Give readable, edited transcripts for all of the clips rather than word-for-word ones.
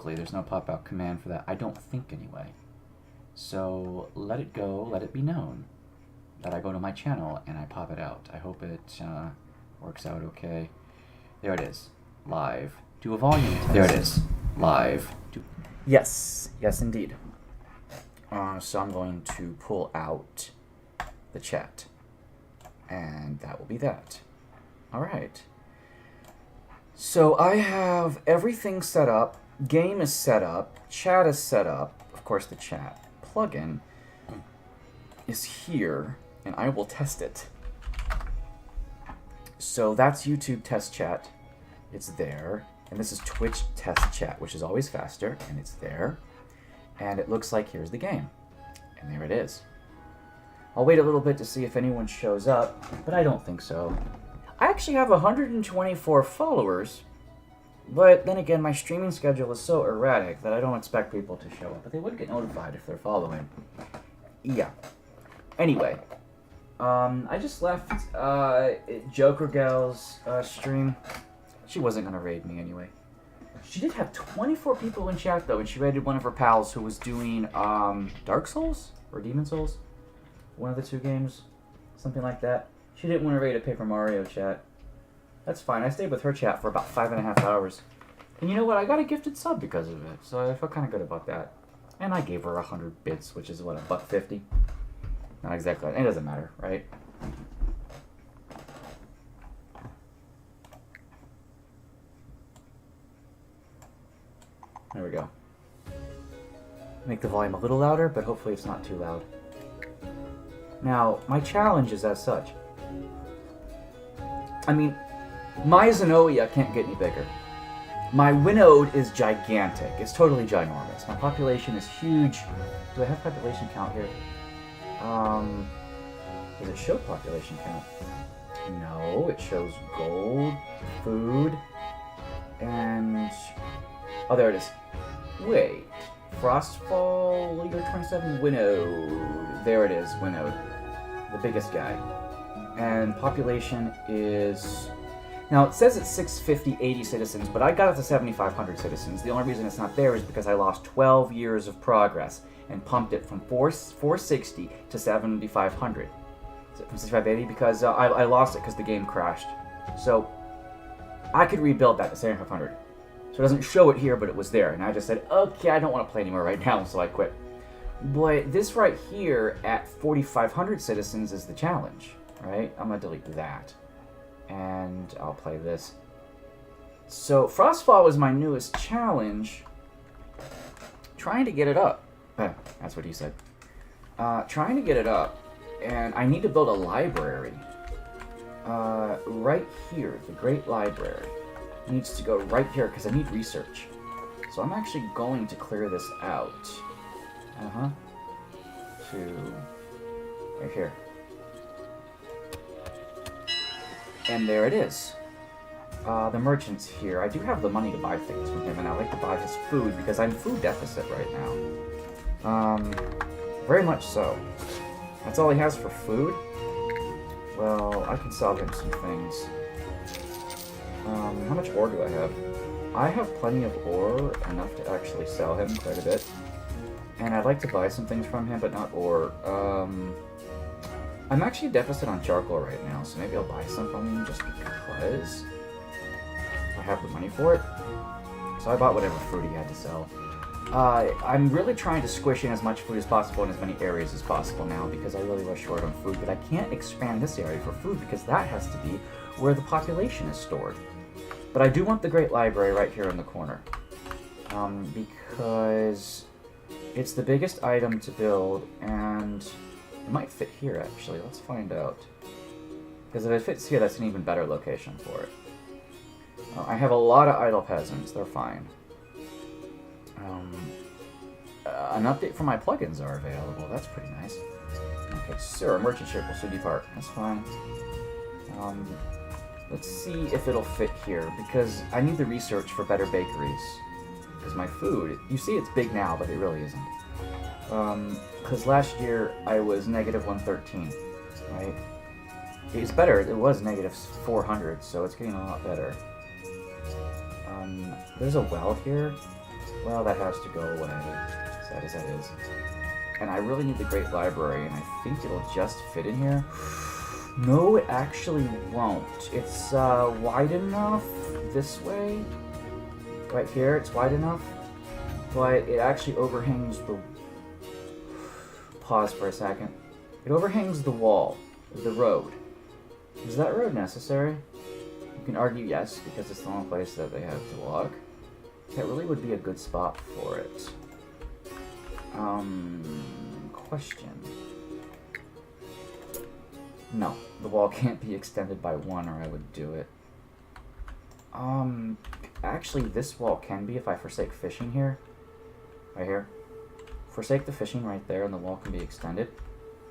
locally. There's no pop-out command for that. I don't think, anyway. So let it go. Let it be known that I go to my channel and I pop it out. I hope it works out okay. There it is. Live. Do a volume test. There it is. Live. Yes. Yes, indeed. So I'm going to pull out the chat. And that will be that. Alright. So I have everything set up. Game is set up. Chat is set up. Of course, the chat plugin is here. And I will test it. So that's YouTube test chat. It's there. And this is Twitch test chat, which is always faster. And it's there. And it looks like here's the game. And there it is. I'll wait a little bit to see if anyone shows up, but I don't think so. I actually have 124 followers, but then again, my streaming schedule is so erratic that I don't expect people to show up, but they would get notified if they're following. Yeah. Anyway, I just left Joker Gal's stream. She wasn't going to raid me anyway. She did have 24 people in chat, though, and she raided one of her pals who was doing Dark Souls? Or Demon Souls? One of the two games. Something like that. She didn't want to raid a Paper Mario chat. That's fine. I stayed with her chat for about 5.5 hours. And you know what? I got a gifted sub because of it, so I felt kind of good about that. And I gave her 100 bits, which is, what, $1.50? Not exactly. It doesn't matter, right? There we go. Make the volume a little louder, but hopefully it's not too loud. Now, my challenge is as such. I mean, my Zenobia can't get any bigger. My Winode is gigantic. It's totally ginormous. My population is huge. Do I have population count here? Does it show population count? No, it shows gold, food, and... Oh, there it is. Wait. Frostfall, Leader 27, Winode. There it is, Winode. The biggest guy. And population is... Now, it says it's 650, citizens, but I got it to 7,500 citizens. The only reason it's not there is because I lost 12 years of progress and pumped it from 460 to 7,500. Is it from 6,580? Because I lost it because the game crashed. So, I could rebuild that to 7,500. So it doesn't show it here, but it was there. And I just said, okay, I don't want to play anymore right now, so I quit. But this right here at 4,500 citizens is the challenge, right? I'm going to delete that. And I'll play this. So Frostfall was my newest challenge. Trying to get it up. That's what he said. Trying to get it up. And I need to build a library. Right here, the Great Library. Needs to go right here because I need research. So I'm actually going to clear this out. To right here. And there it is. The merchant's here. I do have the money to buy things from him, and I like to buy his food because I'm food deficit right now. Very much so. That's all he has for food? Well, I can sell him some things. How much ore do I have? I have plenty of ore, enough to actually sell him quite a bit. And I'd like to buy some things from him, but not ore. I'm actually deficit on charcoal right now, so maybe I'll buy some from him just because I have the money for it. So I bought whatever food he had to sell. I'm really trying to squish in as much food as possible in as many areas as possible now because I really was short on food, but I can't expand this area for food because that has to be where the population is stored. But I do want the Great Library right here in the corner. Because it's the biggest item to build, and it might fit here, actually. Let's find out. Because if it fits here, that's an even better location for it. I have a lot of idle peasants. They're fine. An update for my plugins are available. That's pretty nice. Okay, sir, merchant ship will soon depart. That's fine. Let's see if it'll fit here, because I need the research for better bakeries. Because my food, you see it's big now, but it really isn't. Because last year I was negative 113, right? It's better, it was negative 400, so it's getting a lot better. There's a well here. Well, that has to go away, sad as that is. And I really need the Great Library, and I think it'll just fit in here. No, it actually won't. It's wide enough this way. Right here, it's wide enough. But it actually overhangs the... Pause for a second. It overhangs the wall, the road. Is that road necessary? You can argue yes, because it's the only place that they have to walk. That really would be a good spot for it. Question. No, the wall can't be extended by 1 or I would do it. Actually this wall can be if I forsake fishing here. Right here. Forsake the fishing right there and the wall can be extended.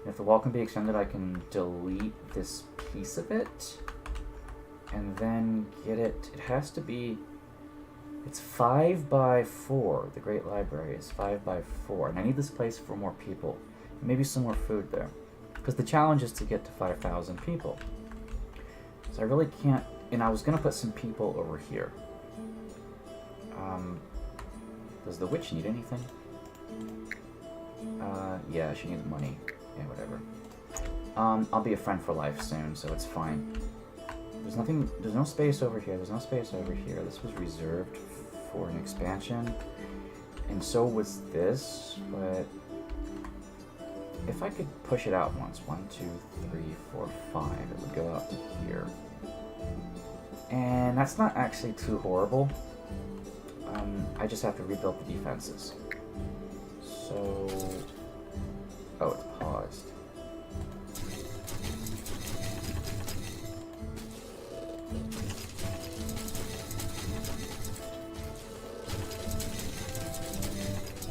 And if the wall can be extended, I can delete this piece of it. And then get it. It has to be... It's 5 by 4. The Great Library is 5 by 4. And I need this place for more people. Maybe some more food there. Because the challenge is to get to 5,000 people. So I really can't... And I was going to put some people over here. Does the witch need anything? Yeah, she needs money. Yeah, whatever. I'll be a friend for life soon, so it's fine. There's nothing... There's no space over here. There's no space over here. This was reserved for an expansion. And so was this, but... If I could push it out once. 1, 2, 3, 4, 5. It would go out to here. And that's not actually too horrible. I just have to rebuild the defenses. So... Oh, it's paused.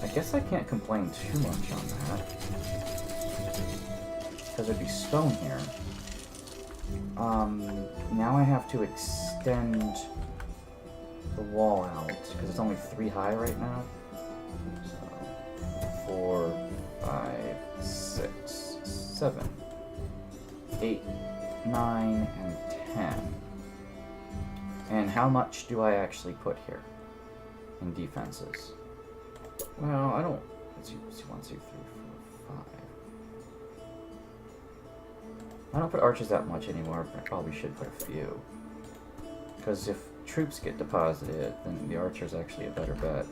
I guess I can't complain too much on that. Because there'd be stone here. Now I have to extend the wall out, because it's only 3 high right now. So, 4, 5, 6, 7, 8, 9, and 10. And how much do I actually put here in defenses? Well, I don't... Let's see, 1, 2, 3, 4, 5. I don't put archers that much anymore, but I probably should put a few. Because if troops get deposited, then the archer's actually a better bet.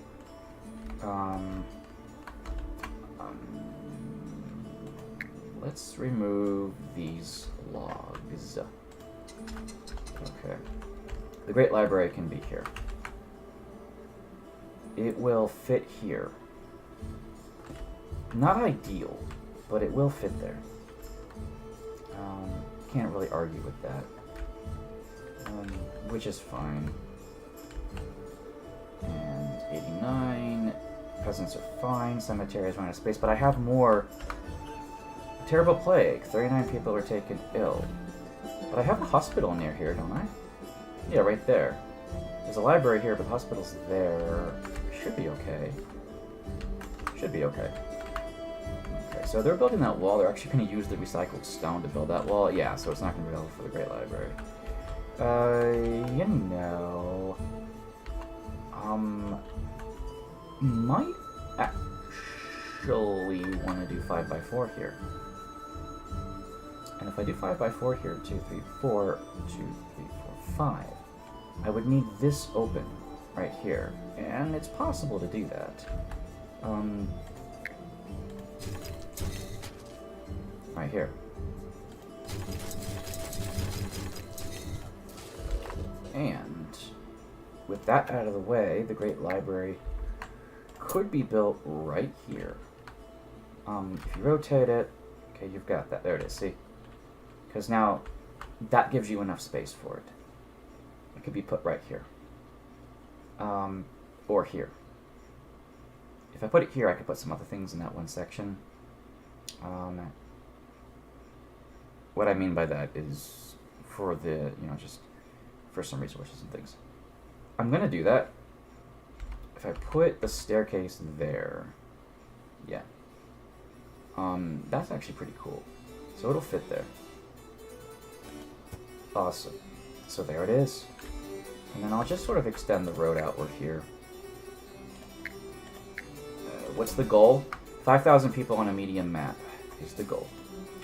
Let's remove these logs. Okay. The Great Library can be here. It will fit here. Not ideal, but it will fit there. Can't really argue with that. Which is fine. And 89. Peasants are fine. Cemeteries run out of space, but I have more. Terrible plague. 39 people are taken ill. But I have a hospital near here, don't I? Yeah, right there. There's a library here, but the hospital's there. Should be okay. Should be okay. Okay, so they're building that wall. They're actually going to use the recycled stone to build that wall. Yeah, so it's not going to be available for the Great Library. You know... might actually want to do 5 by 4 here. And if I do 5 by 4 here, 2, 3, 4, 2, 3, 4, 5, I would need this open right here. And it's possible to do that. Right here. And with that out of the way, the Great Library could be built right here. If you rotate it, okay, you've got that. There it is, see? Because now that gives you enough space for it. It could be put right here. Or here. If I put it here, I could put some other things in that one section. What I mean by that is for the, just for some resources and things. I'm going to do that. If I put the staircase there, yeah. That's actually pretty cool. So it'll fit there. Awesome. So there it is. And then I'll just sort of extend the road outward here. what's the goal? 5,000 people on a medium map is the goal.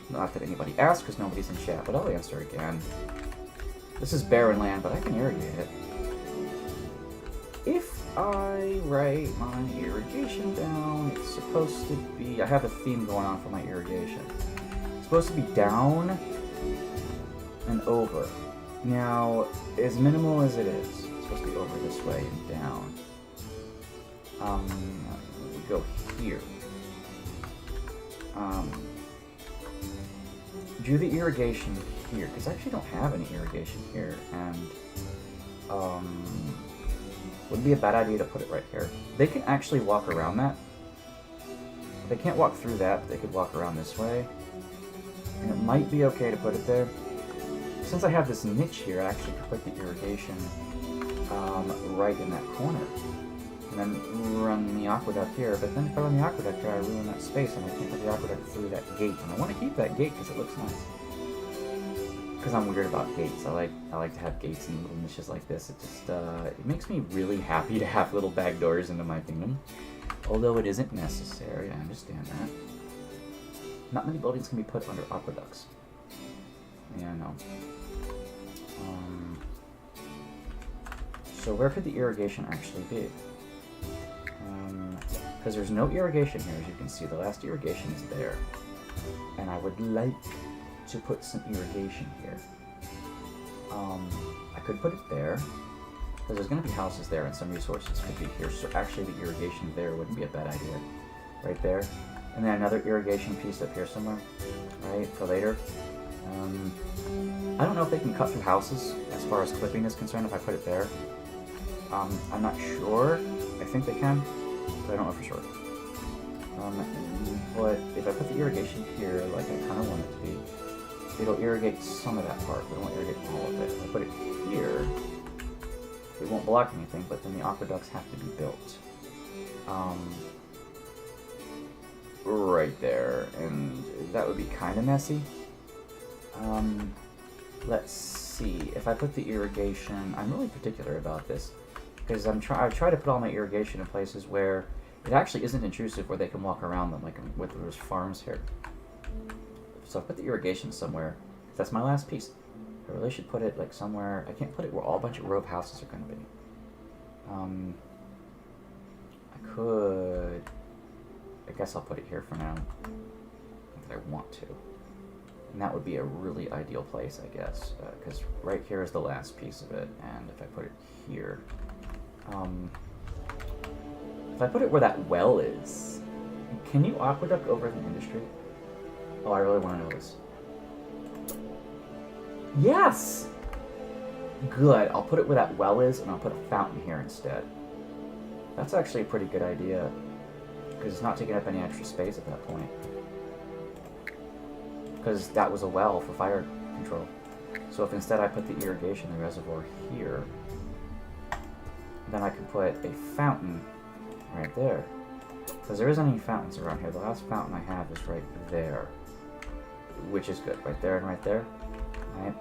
Not that anybody asked, because nobody's in chat, but I'll answer again. This is barren land, but I can irrigate it. If I write my irrigation down, it's supposed to be... I have a theme going on for my irrigation. It's supposed to be down and over. Now, as minimal as it is, it's supposed to be over this way and down. We go here. Do the irrigation here, because I actually don't have any irrigation here, and would be a bad idea to put it right here. They can actually walk around that. They can't walk through that, but they could walk around this way, and it might be okay to put it there. Since I have this niche here, I actually could put the irrigation right in that corner, and then run the aqueduct here. But then if I run the aqueduct here, I ruin that space, and I can't put the aqueduct through that gate. And I want to keep that gate because it looks nice. Because I'm weird about gates. I like to have gates in little niches like this. It just it makes me really happy to have little back doors into my kingdom. Although it isn't necessary, I understand that. Not many buildings can be put under aqueducts. Yeah, no. So where could the irrigation actually be? Because there's no irrigation here, as you can see. The last irrigation is there. And I would like to put some irrigation here. I could put it there, because there's going to be houses there and some resources could be here. So actually the irrigation there wouldn't be a bad idea. Right there. And then another irrigation piece up here somewhere. Right, for later. I don't know if they can cut through houses as far as clipping is concerned if I put it there. I'm not sure. I think they can, but I don't know for sure. But if I put the irrigation here, like I kind of want it to be, it'll irrigate some of that part, but it won't irrigate all of it. If I put it here, it won't block anything, but then the aqueducts have to be built. Right there, and that would be kind of messy. Let's see. If I put the irrigation, I'm really particular about this, because I try to put all my irrigation in places where it actually isn't intrusive, where they can walk around them, like with those farms here. So I put the irrigation somewhere. That's my last piece. I really should put it like somewhere. I can't put it where all a bunch of row of houses are going to be. I could. I guess I'll put it here for now. If I want to. And that would be a really ideal place, I guess, because right here is the last piece of it, and if I put it here, if I put it where that well is, can you aqueduct over the industry? Oh, I really want to know this. Yes! Good, I'll put it where that well is, and I'll put a fountain here instead. That's actually a pretty good idea, because it's not taking up any extra space at that point. Because that was a well for fire control. So if instead I put the irrigation, the reservoir here, then I can put a fountain right there. Because there isn't any fountains around here. The last fountain I have is right there. Which is good. Right there and right there. Right?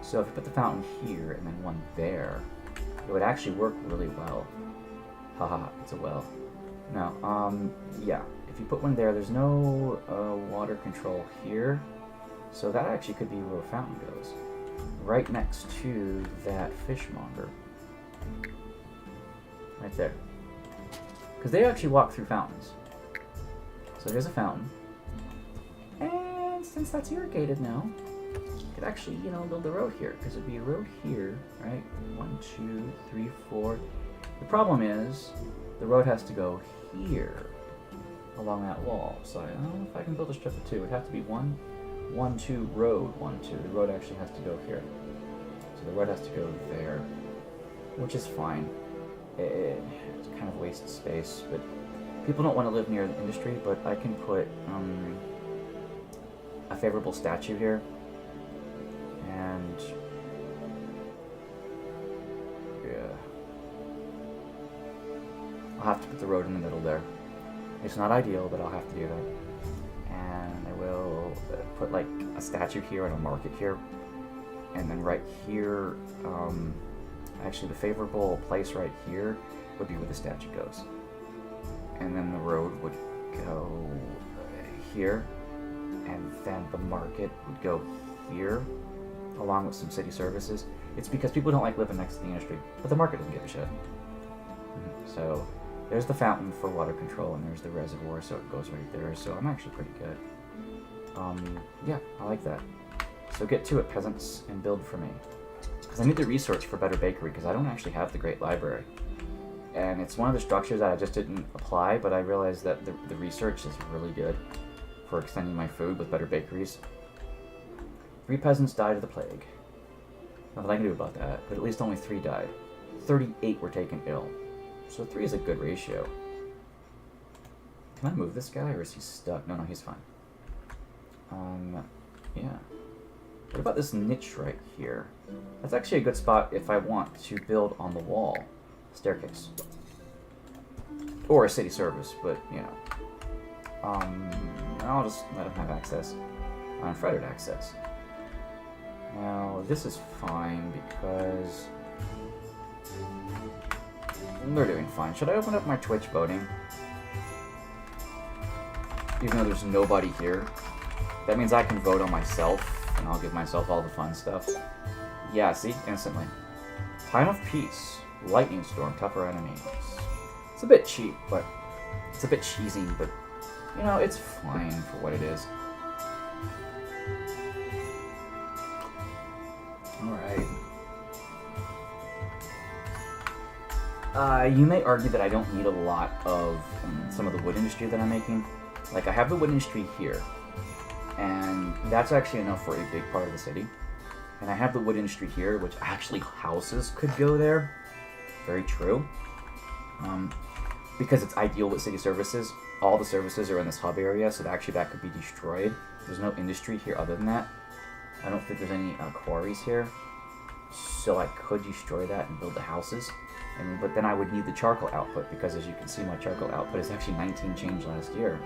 So if you put the fountain here and then one there, it would actually work really well. Haha, it's a well. No, yeah. If you put one there, there's no water control here, so that actually could be where a fountain goes. Right next to that fishmonger. Right there. Because they actually walk through fountains. So there's a fountain. And since that's irrigated now, you could actually, you know, build a road here, because it'd be a road here, right? 1, 2, 3, 4. The problem is, the road has to go here. Along that wall, so I don't know if I can build a strip of 2. It would have to be 1, 2, road, 1, 2. The road actually has to go here. So the road has to go there, which is fine. It kind of wastes space, but people don't want to live near the industry, but I can put a favorable statue here, and yeah. I'll have to put the road in the middle there. It's not ideal, but I'll have to do that. And I will put like a statue here and a market here. And then right here, actually the favorable place right here would be where the statue goes. And and then the road would go here, and then the market would go here, along with some city services. It's because people don't like living next to the industry, but the market doesn't give a shit. So there's the fountain for water control, and there's the reservoir, so it goes right there. So I'm actually pretty good. Yeah, I like that. So get to it, peasants, and build for me. Because I need the research for better bakery, because I don't actually have the great library. And it's one of the structures that I just didn't apply, but I realized that the research is really good for extending my food with better bakeries. 3 peasants died of the plague. Nothing I can do about that, but at least only 3 died. 38 were taken ill. So 3 is a good ratio. Can I move this guy, or is he stuck? No, he's fine. Yeah. What about this niche right here? That's actually a good spot if I want to build on the wall. Staircase. Or a city service, but, you know. I'll just let him have access. Unfettered access. Now, this is fine because they're doing fine. Should I open up my Twitch voting? Even though there's nobody here. That means I can vote on myself, and I'll give myself all the fun stuff. Yeah, see? Instantly. Time of Peace. Lightning Storm. Tougher enemies. It's a bit cheap, but it's a bit cheesy, but, you know, it's fine for what it is. Alright. You may argue that I don't need a lot of some of the wood industry that I'm making. Like, I have the wood industry here, and that's actually enough for a big part of the city. And I have the wood industry here, which actually houses could go there. Very true. Because it's ideal with city services. All the services are in this hub area, so actually that could be destroyed. There's no industry here other than that. I don't think there's any quarries here. So I could destroy that and build the houses. But then I would need the charcoal output, because as you can see, my charcoal output is actually 19 change last year.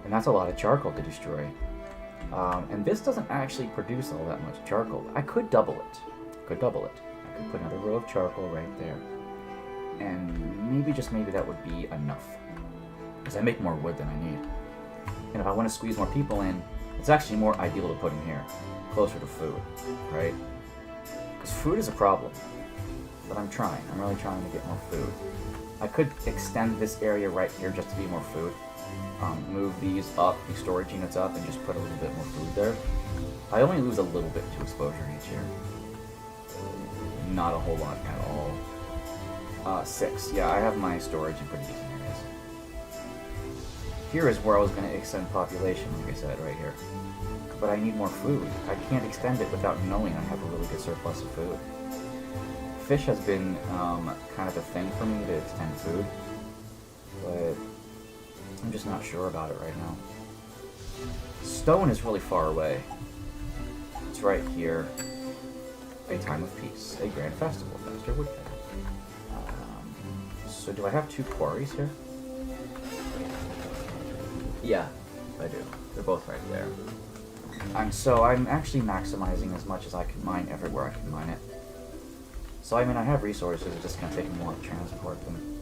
And that's a lot of charcoal to destroy. And this doesn't actually produce all that much charcoal. I could double it. I could put another row of charcoal right there. And maybe, just maybe, that would be enough. Because I make more wood than I need. And if I want to squeeze more people in, it's actually more ideal to put in here. Closer to food, right? Because food is a problem. But I'm trying. I'm really trying to get more food. I could extend this area right here just to be more food. Move these up, these storage units up, and just put a little bit more food there. I only lose a little bit to exposure each year. Not a whole lot at all. 6. Yeah, I have my storage in pretty decent areas. Here is where I was going to extend population, like I said, right here. But I need more food. I can't extend it without knowing I have a really good surplus of food. Fish has been kind of a thing for me to extend food, but I'm just not sure about it right now. Stone is really far away. It's right here. A time of peace. A grand festival. Faster wood fair. So do I have 2 quarries here? Yeah, I do. They're both right there. So I'm actually maximizing as much as I can mine everywhere I can mine it. So I mean, I have resources, it's just going to take me more to transport them.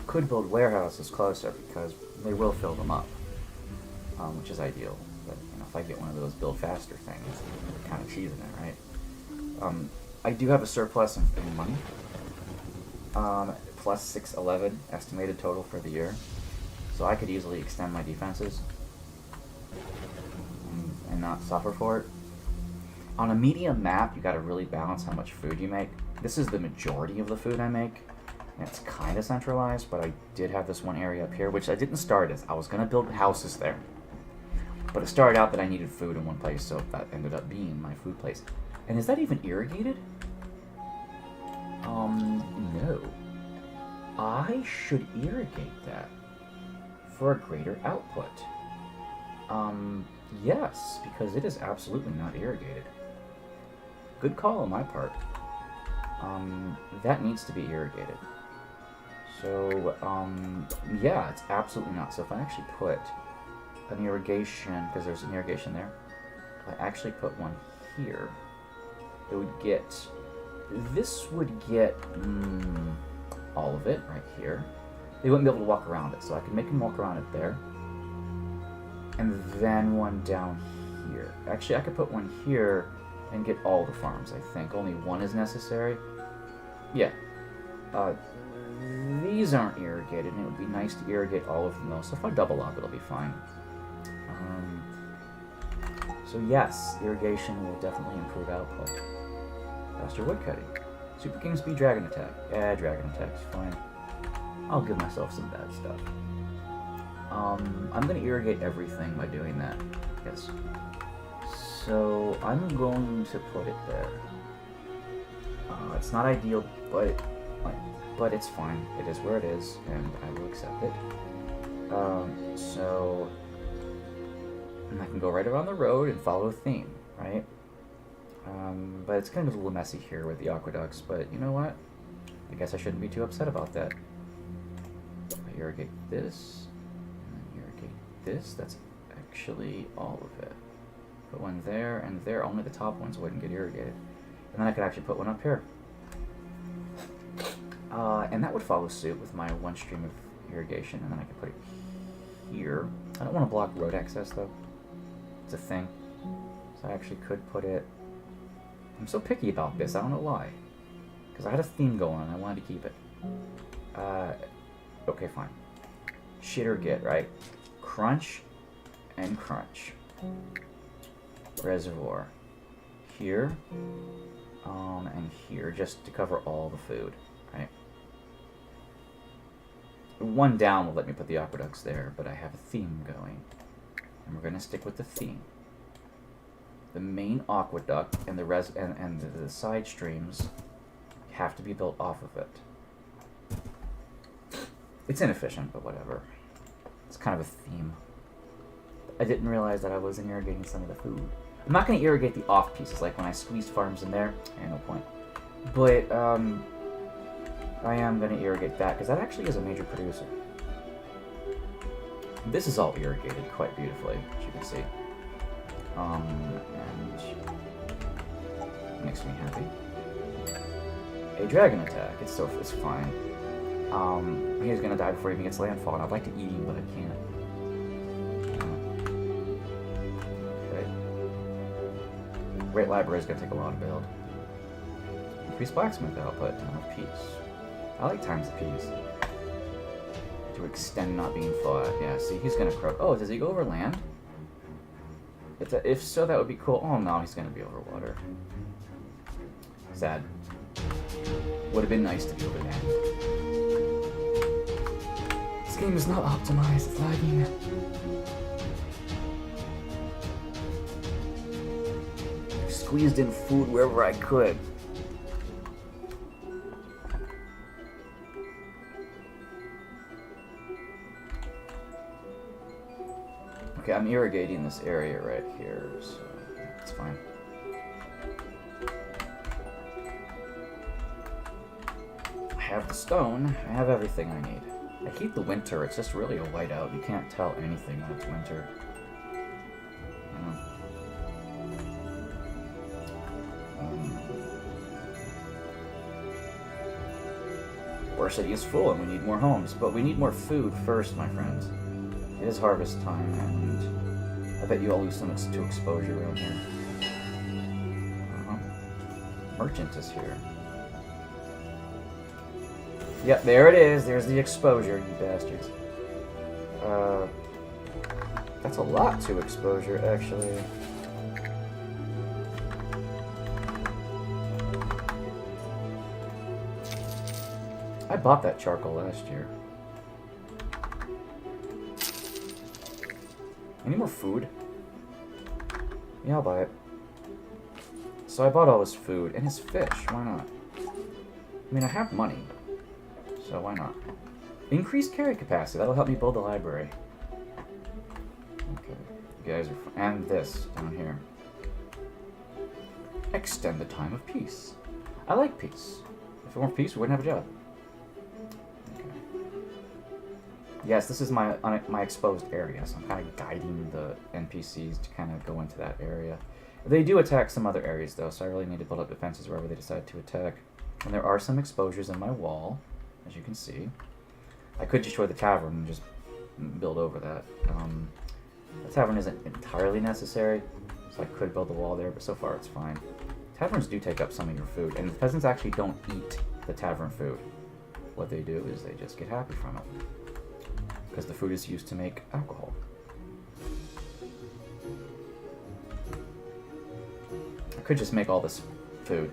Could build warehouses closer, because they will fill them up, which is ideal. But you know, if I get one of those build faster things, I'm kind of cheesing it, right? I do have a surplus in money. Plus 611 estimated total for the year. So I could easily extend my defenses and not suffer for it. On a medium map, you gotta really balance how much food you make. This is the majority of the food I make. And it's kind of centralized, but I did have this one area up here, which I didn't start as. I was gonna build houses there. But it started out that I needed food in one place, so that ended up being my food place. And is that even irrigated? No. I should irrigate that for a greater output. Yes, because it is absolutely not irrigated. Good call on my part. That needs to be irrigated. So, yeah, it's absolutely not. So if I actually put an irrigation, because there's an irrigation there, if I actually put one here, it would get, this would get all of it right here. they wouldn't be able to walk around it. So I could make them walk around it there. And then one down here. Actually, I could put one here and get all the farms, I think. Only one is necessary. Yeah. These aren't irrigated, and it would be nice to irrigate all of them, though. So if I double up, it'll be fine. So yes, irrigation will definitely improve output. Faster woodcutting. Super King Speed Dragon Attack. Yeah, Dragon Attack's fine. I'll give myself some bad stuff. I'm going to irrigate everything by doing that. Yes. So I'm going to put it there. It's not ideal, but it's fine. It is where it is, and I will accept it. And I can go right around the road and follow a theme, right? But it's kind of a little messy here with the aqueducts, but you know what? I guess I shouldn't be too upset about that. I irrigate this, and then irrigate this. That's actually all of it. Put one there and there. Only the top ones wouldn't get irrigated. And then I could actually put one up here. And that would follow suit with my one stream of irrigation, and then I could put it here. I don't want to block road access, though. It's a thing. So I actually could put it... I'm so picky about this, I don't know why. Because I had a theme going on, and I wanted to keep it. Okay, fine. Shit or get, right? Crunch and crunch. Reservoir. Here. And here, just to cover all the food, right? One down will let me put the aqueducts there, but I have a theme going. And we're going to stick with the theme. The main aqueduct and the side streams have to be built off of it. It's inefficient, but whatever. It's kind of a theme. I didn't realize that I wasn't irrigating some of the food. I'm not going to irrigate the off pieces, like when I squeezed farms in there. No point. But, I am going to irrigate that, because that actually is a major producer. This is all irrigated quite beautifully, as you can see. And makes me happy. A dragon attack. It's fine. He's going to die before he even gets landfall, and I'd like to eat him, but I can't. Great Library is going to take a lot to build. Increase blacksmith output, time of peace. I like times of peace. To extend not being fought. Yeah, see, he's going to croak. Oh, does he go over land? If so, that would be cool. Oh no, he's going to be over water. Sad. Would have been nice to be over land. This game is not optimized, it's lagging. Squeezed in food wherever I could. Okay, I'm irrigating this area right here, so it's fine. I have the stone. I have everything I need. I hate the winter. It's just really a whiteout. You can't tell anything when it's winter. Our city is full and we need more homes, but we need more food first, my friends. It is harvest time, and I bet you all lose so much to exposure around here. Merchant is here. Yep, there it is. There's the exposure, you bastards. That's a lot to exposure, actually. I bought that charcoal last year. Any more food? Yeah, I'll buy it. So I bought all his food and his fish. Why not? I mean, I have money, so why not? Increased carry capacity. That'll help me build the library. Okay, you guys are and this down here. Extend the time of peace. I like peace. If it weren't peace, we wouldn't have a job. Yes, this is my exposed area, so I'm kind of guiding the NPCs to kind of go into that area. They do attack some other areas, though, so I really need to build up defenses wherever they decide to attack. And there are some exposures in my wall, as you can see. I could destroy the tavern and just build over that. The tavern isn't entirely necessary, so I could build the wall there, but so far it's fine. Taverns do take up some of your food, and the peasants actually don't eat the tavern food. What they do is they just get happy from it, because the food is used to make alcohol. I could just make all this food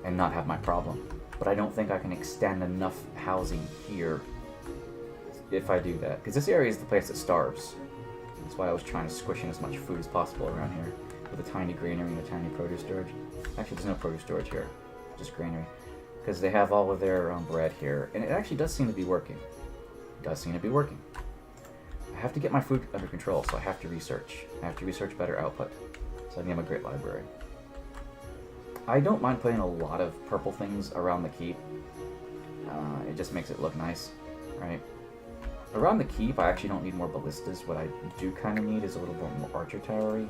and not have my problem, but I don't think I can extend enough housing here if I do that, because this area is the place that starves. That's why I was trying to squish in as much food as possible around here, with a tiny granary and a tiny produce storage. Actually, there's no produce storage here, just granary, because they have all of their bread here, and it actually does seem to be working. It does seem to be working. I have to get my food under control, so I have to research. I have to research better output, so I can have a great library. I don't mind putting a lot of purple things around the keep. It just makes it look nice, right? Around the keep, I actually don't need more ballistas. What I do kind of need is a little bit more archer towery,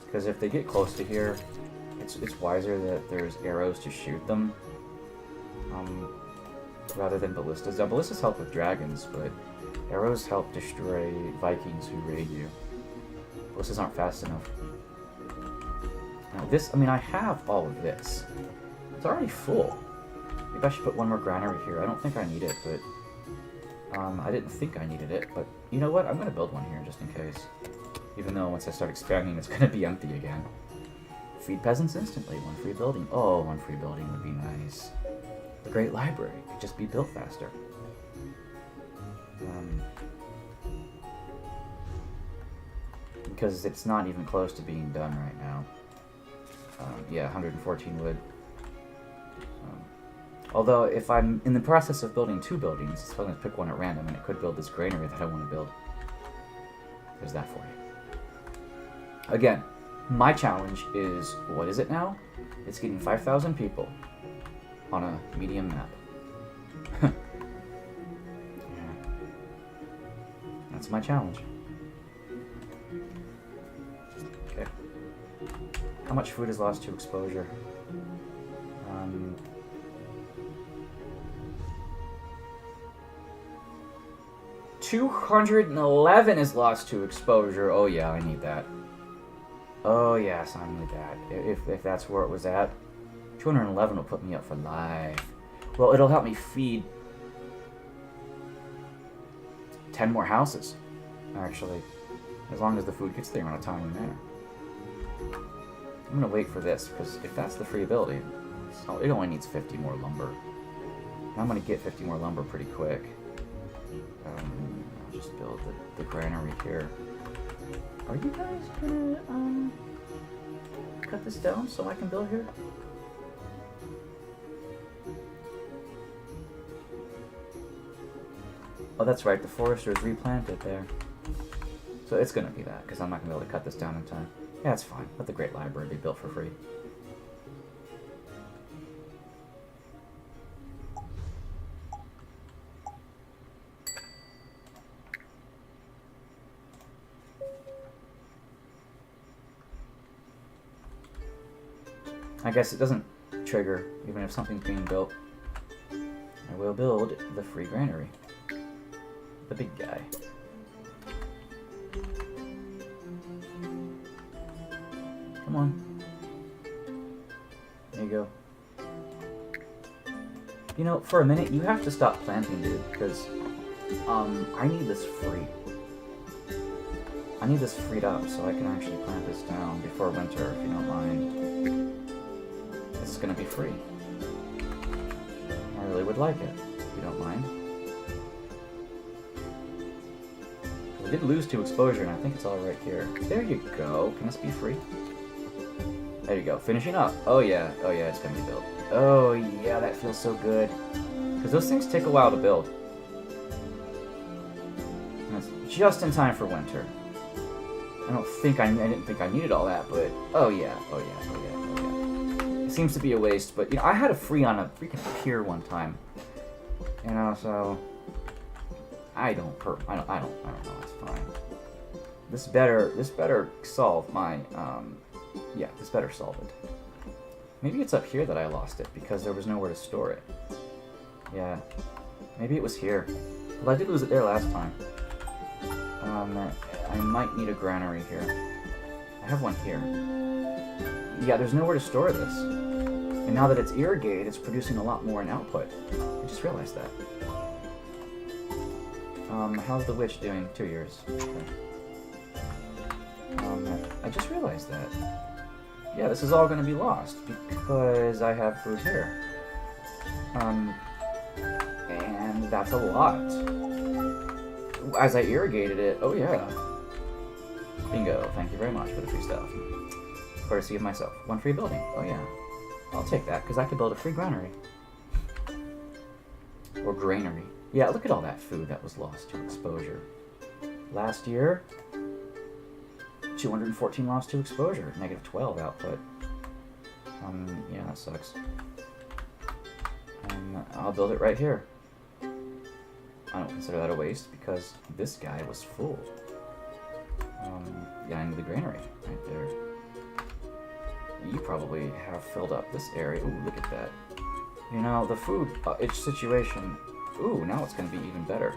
because if they get close to here, it's wiser that there's arrows to shoot them, rather than ballistas. Now, ballistas help with dragons, but arrows help destroy Vikings who raid you. Ballistas aren't fast enough. Now this, I mean, I have all of this. It's already full. Maybe I should put one more granary here. I don't think I need it, but I didn't think I needed it, but you know what? I'm going to build one here just in case. Even though once I start expanding, it's going to be empty again. Feed peasants instantly. One free building. Oh, one free building would be nice. The Great Library could just be built faster. Because it's not even close to being done right now. Yeah, 114 wood. Although, if I'm in the process of building 2 buildings, so I'm going to pick one at random, and it could build this granary that I want to build. There's that for you. Again, my challenge is, what is it now? It's getting 5,000 people on a medium map. Yeah. That's my challenge. Okay. How much food is lost to exposure? 211 is lost to exposure. Oh yeah, I need that. Oh yes, I need that. If that's where it was at. 211 will put me up for life. Well, it'll help me feed 10 more houses, actually. As long as the food gets there in a timely manner. I'm gonna wait for this, because if that's the free ability, so it only needs 50 more lumber. And I'm gonna get 50 more lumber pretty quick. I'll just build the granary here. Are you guys gonna cut this down so I can build here? Oh, that's right, the forester is replanted there. So it's gonna be that, because I'm not gonna be able to cut this down in time. Yeah, it's fine. Let the Great Library be built for free. I guess it doesn't trigger, even if something's being built. I will build the free granary. The big guy. Come on. There you go. You know, for a minute, you have to stop planting, dude, because, I need this free. I need this freed up so I can actually plant this down before winter, if you don't mind. This is gonna be free. I really would like it, if you don't mind. I did lose to exposure, and I think it's all right here. There you go. Can this be free? There you go. Finishing up. Oh yeah, it's gonna be built. Oh yeah, that feels so good. Because those things take a while to build. And it's just in time for winter. I didn't think I needed all that, but oh yeah. It seems to be a waste, but you know, I had a free on a freaking pier one time. You know, so I don't know, it's fine. This better solve my yeah, this better solve it. Maybe it's up here that I lost it because there was nowhere to store it. Yeah. Maybe it was here. Well, I did lose it there last time. I might need a granary here. I have one here. Yeah, there's nowhere to store this. And now that it's irrigated, it's producing a lot more in output. I just realized that. How's the witch doing? 2 years. Okay. I just realized that. Yeah, this is all going to be lost because I have food here. And that's a lot. As I irrigated it, oh yeah. Bingo, thank you very much for the free stuff. Courtesy of myself. 1 free building, oh yeah. I'll take that, because I could build a free granary. Or granary. Yeah, look at all that food that was lost to exposure. Last year, 214 lost to exposure, negative 12 output. Yeah, that sucks. I'll build it right here. I don't consider that a waste because this guy was full. Yeah, into the granary right there. You probably have filled up this area. Ooh, look at that. You know, the food situation. Ooh, now it's going to be even better.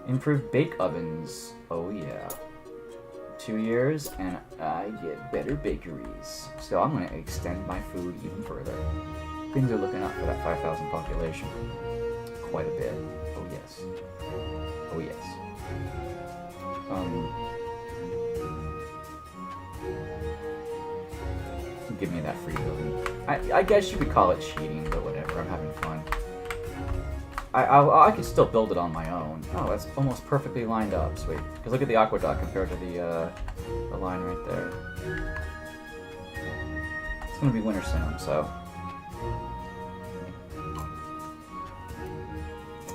Improved bake ovens. Oh yeah. 2 years and I get better bakeries. So I'm going to extend my food even further. Things are looking up for that 5,000 population. Quite a bit. Oh yes. Oh yes. Give me that free building. I guess you could call it cheating, but whatever. I'm having fun. I could still build it on my own. Oh, that's almost perfectly lined up. Sweet. Because look at the aqueduct compared to the line right there. It's gonna be winter soon, so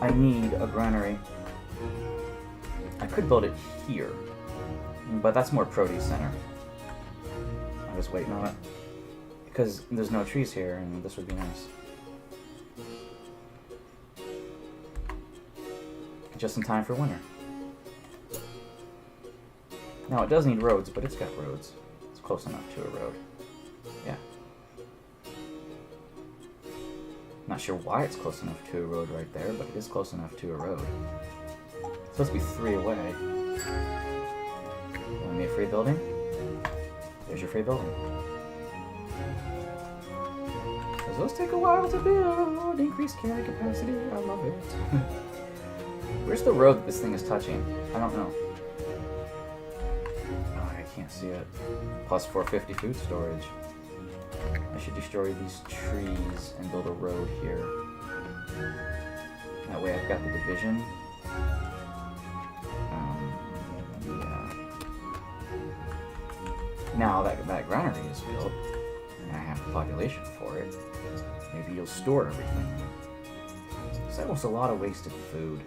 I need a granary. I could build it here, but that's more produce center. I'm just waiting on it. Because there's no trees here, and this would be nice. Just in time for winter. Now, it does need roads, but it's got roads. It's close enough to a road. Yeah. Not sure why it's close enough to a road right there, but it is close enough to a road. It's supposed to be 3 away. Want me a free building? There's your free building. Does those take a while to build? Increased carry capacity? I love it. Where's the road that this thing is touching? I don't know. Oh, I can't see it. Plus 450 food storage. I should destroy these trees and build a road here. That way I've got the division. Yeah. Now that granary is built, and I have the population for it, maybe you'll store everything. Because that was a lot of wasted food.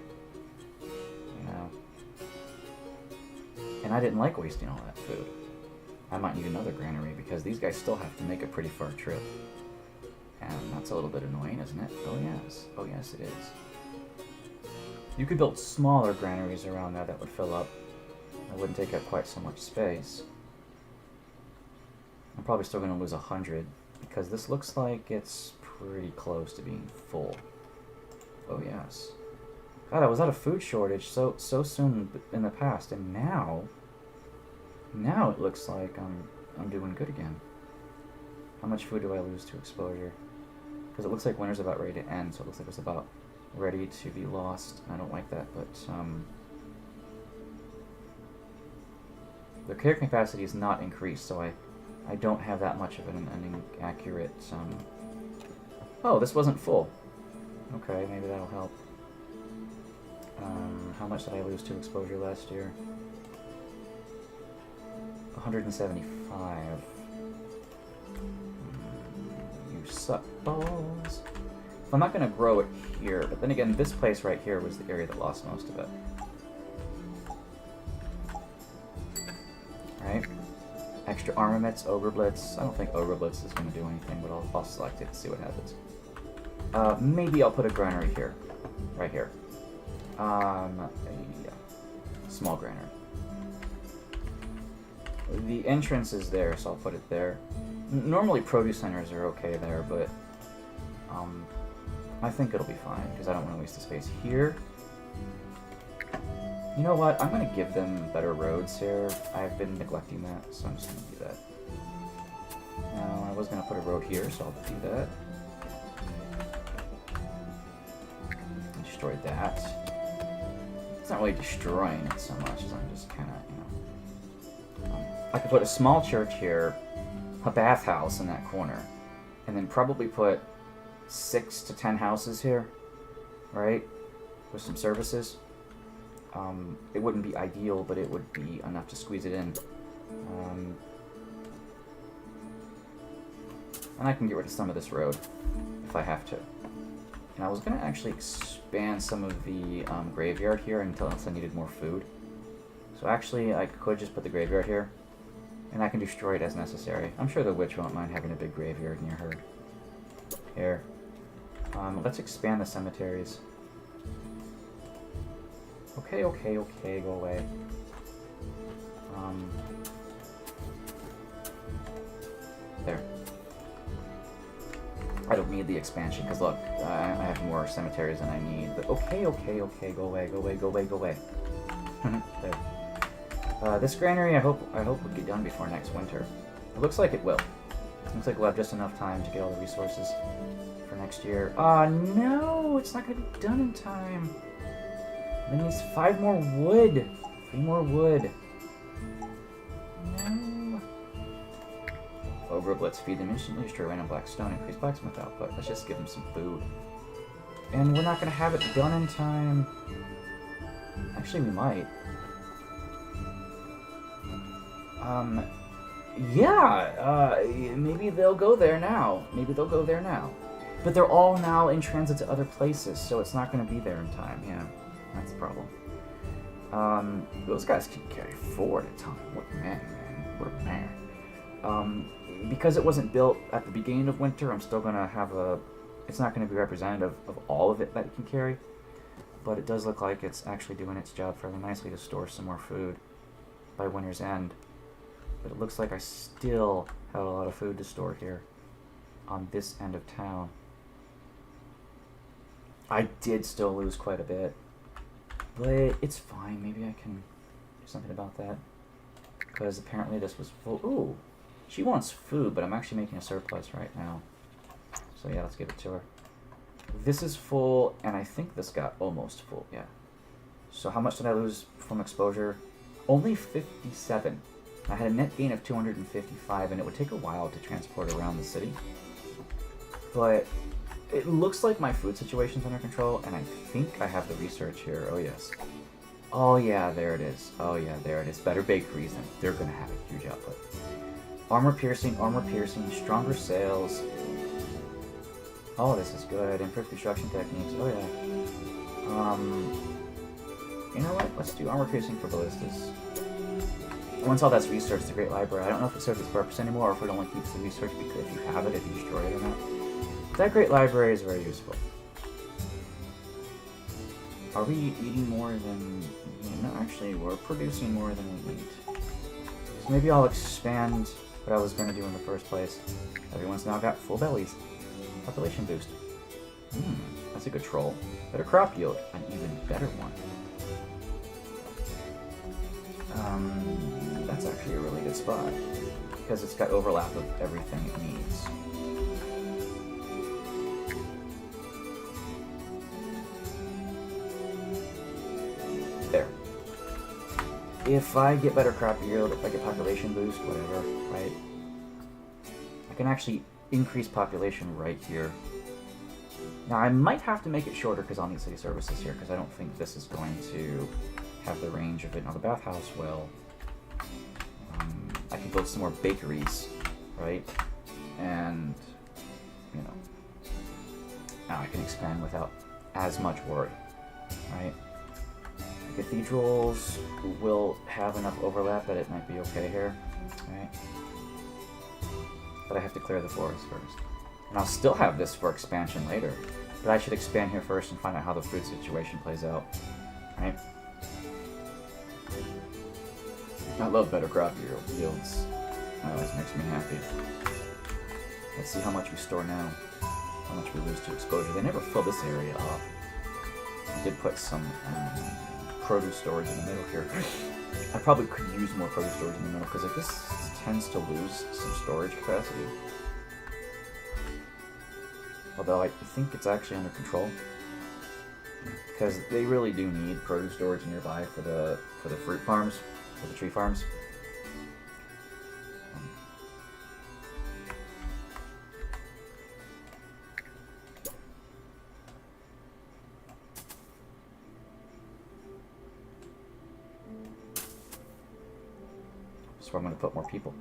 You know? And I didn't like wasting all that food. I might need another granary because these guys still have to make a pretty far trip. And that's a little bit annoying, isn't it? Oh yes. Oh yes, it is. You could build smaller granaries around there that would fill up. That wouldn't take up quite so much space. I'm probably still going to lose 100 because this looks like it's pretty close to being full. Oh yes. God, I was out of food shortage so soon in the past, and now it looks like I'm doing good again. How much food do I lose to exposure? Because it looks like winter's about ready to end, so it looks like it's about ready to be lost. I don't like that, but the care capacity is not increased, so I don't have that much of an accurate. Oh, this wasn't full. Okay, maybe that'll help. How much did I lose to exposure last year? 175. You suck balls. I'm not going to grow it here, but then again, this place right here was the area that lost most of it. Right? Extra armaments, Ogre Blitz. I don't think Ogre Blitz is going to do anything, but I'll select it and see what happens. Maybe I'll put a granary here. Right here. Yeah. Small granary. The entrance is there, so I'll put it there. Normally produce centers are okay there, but I think it'll be fine, because I don't want to waste the space here. You know what? I'm going to give them better roads here. I've been neglecting that, so I'm just going to do that. Now, I was going to put a road here, so I'll do that. Destroyed that. It's not really destroying it so much as I'm just kind of, I could put a small church here, a bathhouse in that corner, and then probably put 6 to 10 houses here, right? With some services. It wouldn't be ideal, but it would be enough to squeeze it in. And I can get rid of some of this road if I have to. And I was going to actually expand some of the graveyard here until I needed more food. So actually, I could just put the graveyard here, and I can destroy it as necessary. I'm sure the witch won't mind having a big graveyard near her. Here. Let's expand the cemeteries. Okay, go away. There. I don't need the expansion, because look, I have more cemeteries than I need. But okay, go away. There. This granary, I hope will get done before next winter. It looks like it will. It looks like we'll have just enough time to get all the resources for next year. No, it's not going to be done in time. It needs 5 more wood. 3 more wood. No. Ogre, let's feed them instantly. Destroy random black stone. Increase blacksmith output. Let's just give them some food. And we're not going to have it done in time. Actually, we might. Yeah. Maybe they'll go there now. But they're all now in transit to other places, so it's not going to be there in time. Yeah. That's the problem. Those guys can carry 4 at a time. What a man. Because it wasn't built at the beginning of winter, I'm still going to have it's not going to be representative of all of it that it can carry. But it does look like it's actually doing its job fairly nicely to store some more food by winter's end. But it looks like I still have a lot of food to store here on this end of town. I did still lose quite a bit. But it's fine. Maybe I can do something about that. Because apparently this was full. Ooh. She wants food, but I'm actually making a surplus right now. So yeah, let's give it to her. This is full, and I think this got almost full. Yeah. So how much did I lose from exposure? Only 57. I had a net gain of 255, and it would take a while to transport around the city. But it looks like my food situation's under control, and I think I have the research here. Oh, yes. Oh, yeah, there it is. Better bakeries, and they're going to have a huge output. Armor piercing, stronger sales. Oh, this is good. Improved construction techniques. Oh, yeah. You know what? Let's do armor piercing for ballistas. Once all that's researched, the Great Library, I don't know if it serves its purpose anymore, or if it only keeps the research because if you have it, if you destroy it or not. That Great Library is very useful. Are we eating more than... No, actually, we're producing more than we eat. So maybe I'll expand what I was going to do in the first place. Everyone's now got full bellies. Population boost. That's a good troll. Better crop yield. An even better one. That's actually a really good spot. Because it's got overlap of everything it needs. There. If I get better crop yield, if I get population boost, whatever, right? I can actually increase population right here. Now, I might have to make it shorter because I'll need city services here, because I don't think this is going to have the range of it. Now, the bathhouse will. I can build some more bakeries, right? And, you know, now I can expand without as much worry, right? The cathedrals will have enough overlap that it might be okay here, right? But I have to clear the forest first. And I'll still have this for expansion later. But I should expand here first and find out how the food situation plays out, right? I love better crop yields. That always makes me happy. Let's see how much we store now. How much we lose to exposure. They never fill this area up. I did put some produce storage in the middle here. I probably could use more produce storage in the middle, because like this tends to lose some storage capacity. Although I think it's actually under control, because they really do need produce storage nearby for the fruit farms, for the tree farms. So I'm going to put more people.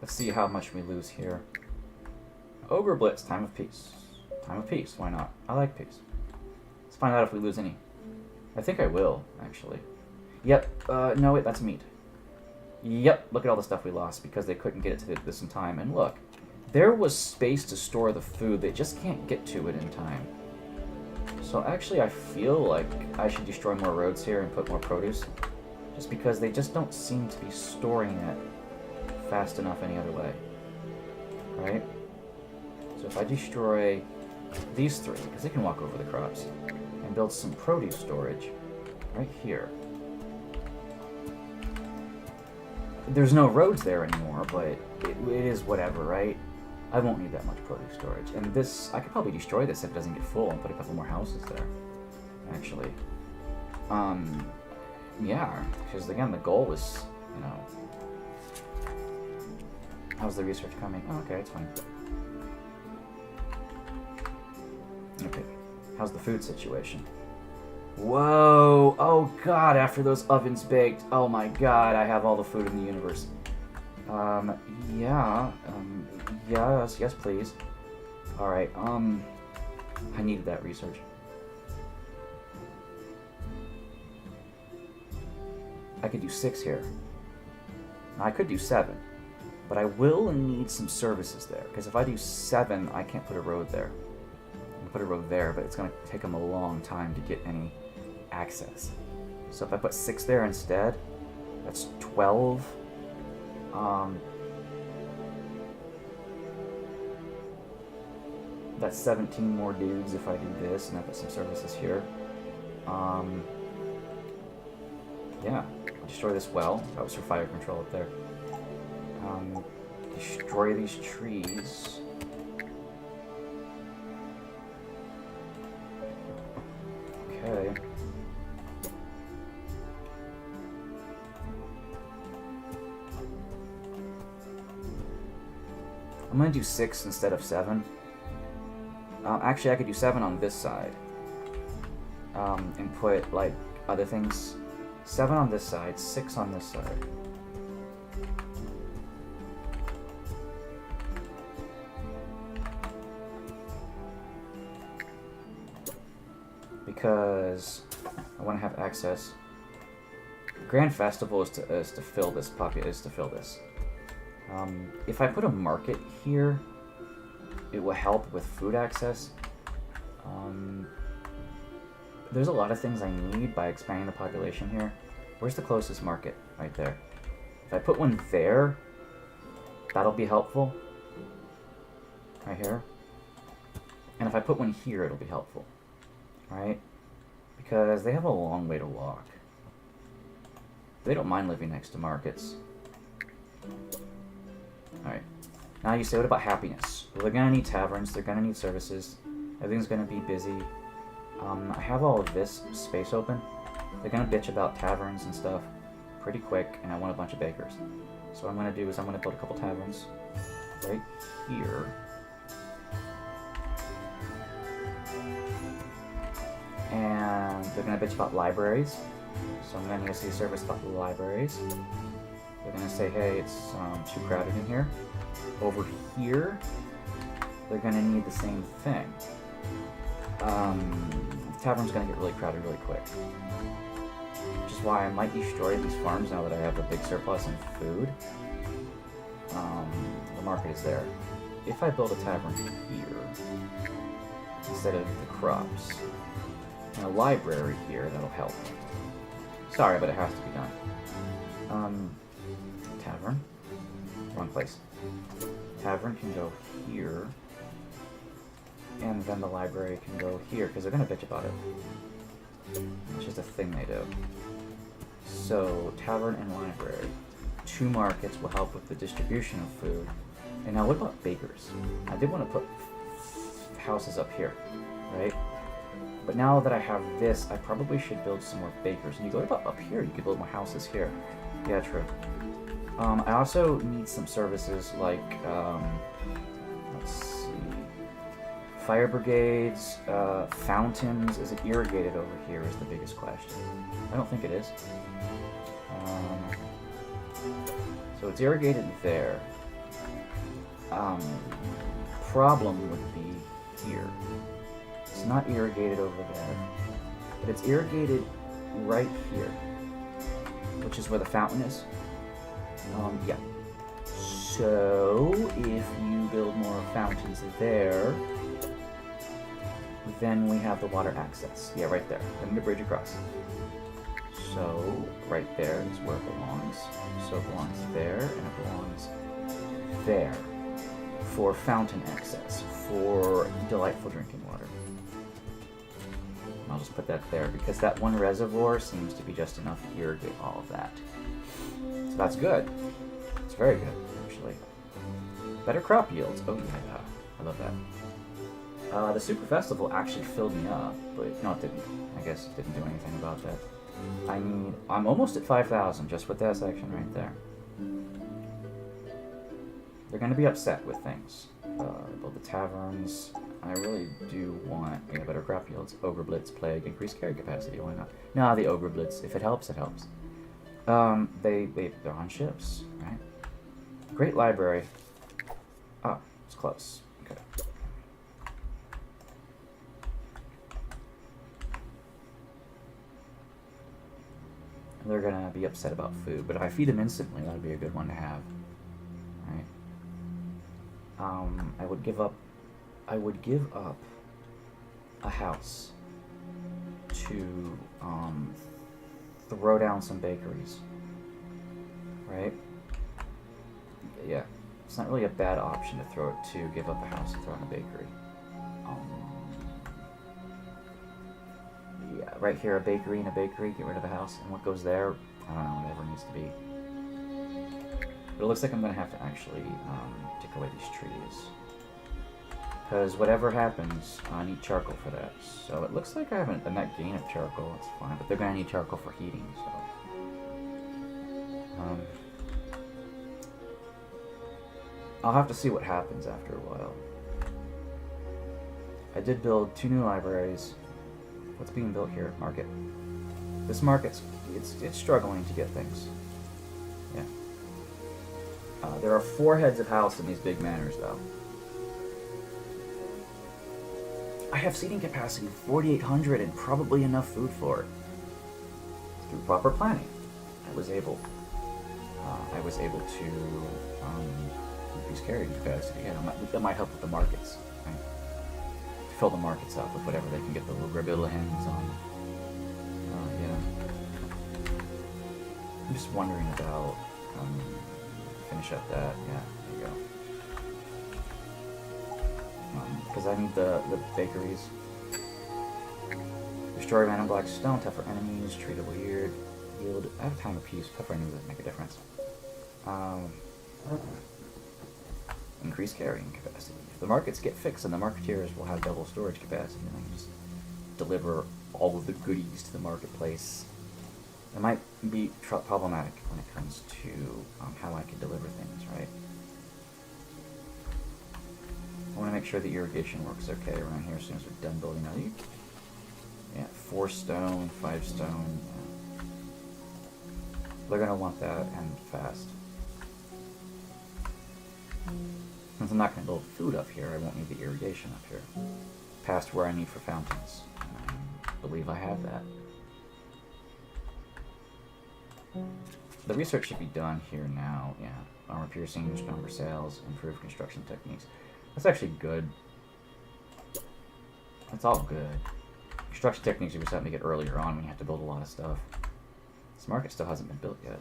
Let's see how much we lose here. Ogre Blitz, time of peace. Time of peace, why not? I like peace. Let's find out if we lose any. I think I will, actually. Yep, no wait, that's meat. Yep, look at all the stuff we lost because they couldn't get it to this in time. And look, there was space to store the food, they just can't get to it in time. So actually I feel like I should destroy more roads here and put more produce. Just because they just don't seem to be storing it fast enough any other way. Right? So if I destroy these three, because they can walk over the crops, and build some produce storage right here. There's no roads there anymore, but it is whatever, right? I won't need that much produce storage. And this, I could probably destroy this if it doesn't get full and put a couple more houses there, actually. Yeah, because again, the goal was, you know... How's the research coming? Oh, okay, it's fine. Okay, how's the food situation? Whoa! Oh god, after those ovens baked, oh my god, I have all the food in the universe. Yeah, yes, please. Alright, I needed that research. I could do 6 here. Now, I could do 7, but I will need some services there, because if I do 7, I can't put a road there. I can put a road there, but it's going to take them a long time to get any access. So if I put 6 there instead, that's 12. That's 17 more dudes if I do this, and I put some services here. Yeah, I'll destroy this well. That was for fire control up there. Destroy these trees. Okay. I'm gonna do 6 instead of 7. Actually, I could do 7 on this side. And put, like, other things. 7 on this side, 6 on this side. Because I want to have access. Grand Festival is to fill this if I put a market here, it will help with food access. There's a lot of things I need by expanding the population here. Where's the closest market? Right there. If I put one there, that'll be helpful. Right here. And if I put one here, it'll be helpful. Right? Because they have a long way to walk. They don't mind living next to markets. Alright. Now you say, what about happiness? Well, they're gonna need taverns, they're gonna need services, everything's gonna be busy. I have all of this space open. They're gonna bitch about taverns and stuff pretty quick, and I want a bunch of bakers. So what I'm gonna do is I'm gonna build a couple taverns right here. And they're gonna bitch about libraries. So I'm gonna see a service about the libraries. They're gonna say, hey, it's too crowded in here. Over here, they're gonna need the same thing. The tavern's gonna get really crowded really quick. Which is why I might destroy these farms now that I have a big surplus in food. The market is there. If I build a tavern here, instead of the crops, and a library here, that'll help. Sorry, but it has to be done. Tavern. Wrong place. Tavern can go here. And then the library can go here, because they're going to bitch about it. just a thing they do. So, tavern and library. 2 markets will help with the distribution of food. And now what about bakers? I did want to put houses up here, right? But now that I have this, I probably should build some more bakers. And you go up here, you could build more houses here. Yeah, true. I also need some services like, let's see, fire brigades, fountains. Is it irrigated over here is the biggest question. I don't think it is. So it's irrigated there. Problem would be here. It's not irrigated over there, but it's irrigated right here, which is where the fountain is. Yeah. So if you build more fountains there, then we have the water access. Yeah, right there. Then the bridge across. So right there is where it belongs. So it belongs there, and it belongs there for fountain access, for delightful drinking water. I'll just put that there because that one reservoir seems to be just enough to irrigate all of that. So that's good. It's very good, actually. Better crop yields. Oh yeah, I love that. The Super Festival actually filled me up, but no, it didn't. I guess it didn't do anything about that. I'm almost at 5,000 just with that section right there. They're going to be upset with things. Build the taverns. I really do want better crop yields. Ogre Blitz, Plague, increased carry capacity. Why not? No, the Ogre Blitz. If it helps, it helps. They're on ships, right? Great library. Oh, it's close. Okay. They're gonna be upset about food, but if I feed them instantly, that would be a good one to have. Right? I would give up a house to throw down some bakeries. Right? Yeah. It's not really a bad option to give up a house and throw in a bakery. Yeah, right here, a bakery and a bakery, get rid of a house, and what goes there, I don't know, whatever it needs to be. But it looks like I'm going to have to actually take away these trees. Because whatever happens, I need charcoal for that. So it looks like I have a net gain of charcoal, it's fine, but they're going to need charcoal for heating, so... I'll have to see what happens after a while. I did build 2 new libraries. What's being built here? Market. This market's it's struggling to get things. Yeah. There are 4 heads of house in these big manors, though. I have seating capacity of 4,800 and probably enough food for it. Through proper planning, I was able to increase carrying capacity. Yeah, that might help with the markets. Right? To fill the markets up with whatever they can get the little grabilla hands on. Yeah. I'm just wondering about finish up that. Yeah, there you go. Because I need the bakeries. Destroy random black stone, tougher enemies, treatable yield. I have time of peace. Tougher enemies that make a difference. Increase carrying capacity. If the markets get fixed, then the marketeers will have double storage capacity, and I can just deliver all of the goodies to the marketplace. It might be problematic when it comes to how I can deliver things, right? I want to make sure the irrigation works okay around here as soon as we're done building out. Yeah, 4 stone, 5 stone. Yeah. They're going to want that and fast. Since I'm not going to build food up here, I won't need the irrigation up here. Past where I need for fountains. I believe I have that. The research should be done here now. Yeah, armor piercing, stronger sails, improved construction techniques. That's actually good. That's all good. Construction techniques you were starting to get earlier on when you have to build a lot of stuff. This market still hasn't been built yet.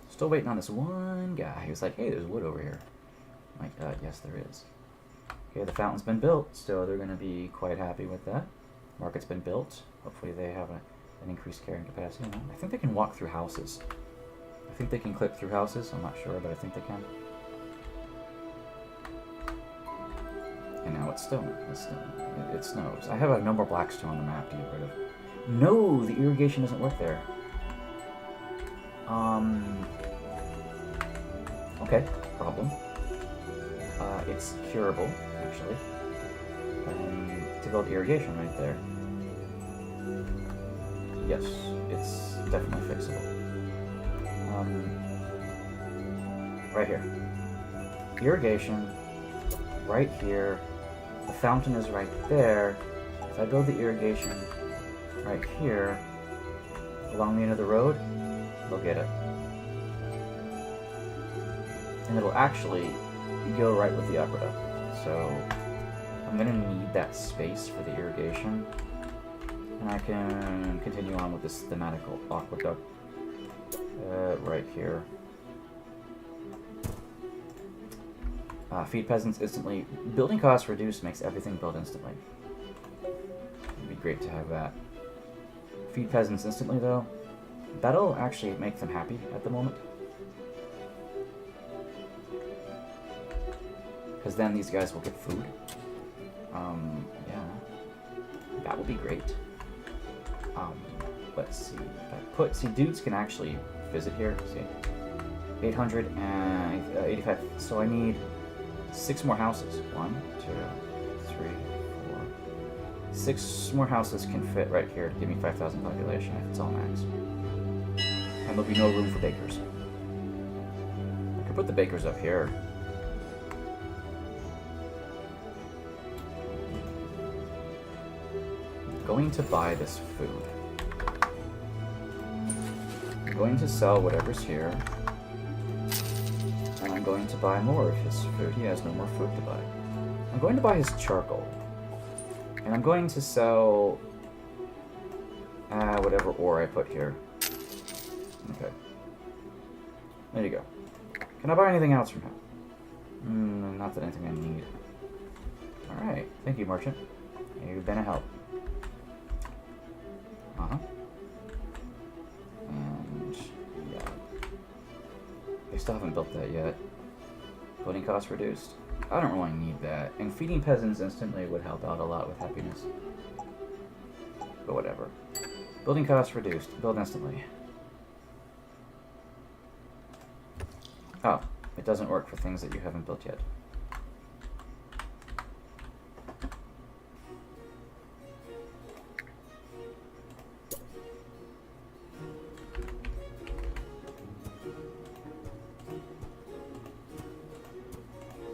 Still waiting on this one guy. He was like, hey, there's wood over here. I'm like, yes, there is. Okay, the fountain's been built, so they're going to be quite happy with that. Market's been built. Hopefully they have and increased carrying capacity. No, I think they can walk through houses. I think they can clip through houses. I'm not sure, but I think they can. And now it's stone. It snows. I have a no more black stone on the map to get rid of. No, the irrigation doesn't work there. Okay, problem. It's curable, actually. To build irrigation right there. Yes, it's definitely fixable. Right here. Irrigation, right here. The fountain is right there. If I build the irrigation right here, along the end of the road, they'll get it. And it'll actually go right with the aqueduct. So I'm gonna need that space for the irrigation. And I can continue on with this thematical aqueduct right here. Feed peasants instantly. Building costs reduced makes everything build instantly. It'd be great to have that. Feed peasants instantly, though. That'll actually make them happy at the moment. Because then these guys will get food. Yeah. That would be great. Let's see. If I see, dudes can actually visit here. See. 885. So I need 6 more houses. 1, 2, 3, 4. 6 more houses can fit right here to give me 5,000 population if it's all max. And there'll be no room for bakers. I could put the bakers up here. I'm going to buy this food. I'm going to sell whatever's here. And I'm going to buy more of his food. He has no more food to buy. I'm going to buy his charcoal. And I'm going to sell whatever ore I put here. Okay. There you go. Can I buy anything else from him? Not that anything I need. Alright. Thank you, merchant. You've been a help. And yeah. They still haven't built that yet. Building costs reduced. I don't really need that. And feeding peasants instantly would help out a lot with happiness. But whatever. Building costs reduced. Build instantly. Oh, it doesn't work for things that you haven't built yet.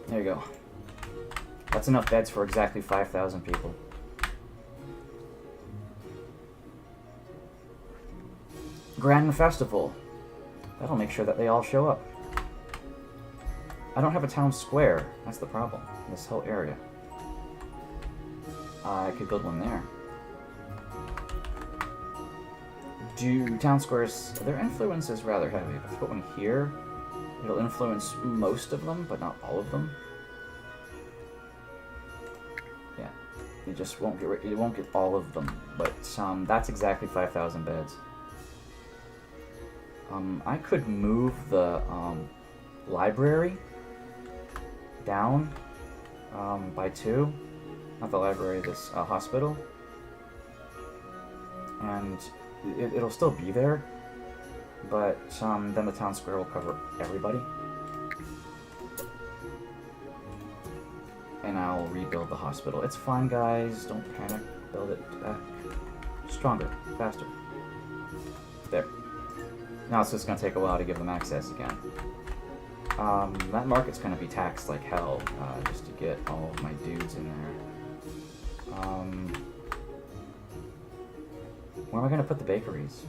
There you go. That's enough beds for exactly 5,000 people. Grand Festival. That'll make sure that they all show up. I don't have a town square. That's the problem. This whole area. I could build one there. Do town squares... Their influence is rather heavy. If I put one here, it'll influence most of them, but not all of them. Yeah. It just won't get... It won't get all of them. But that's exactly 5,000 beds. I could move the library down by 2. Not the library, this hospital. And it'll still be there, but then the town square will cover everybody. And I'll rebuild the hospital. It's fine, guys. Don't panic. Build it back. Stronger. Faster. There. Now it's just going to take a while to give them access again. That market's going to be taxed like hell, just to get all of my dudes in there. Where am I going to put the bakeries?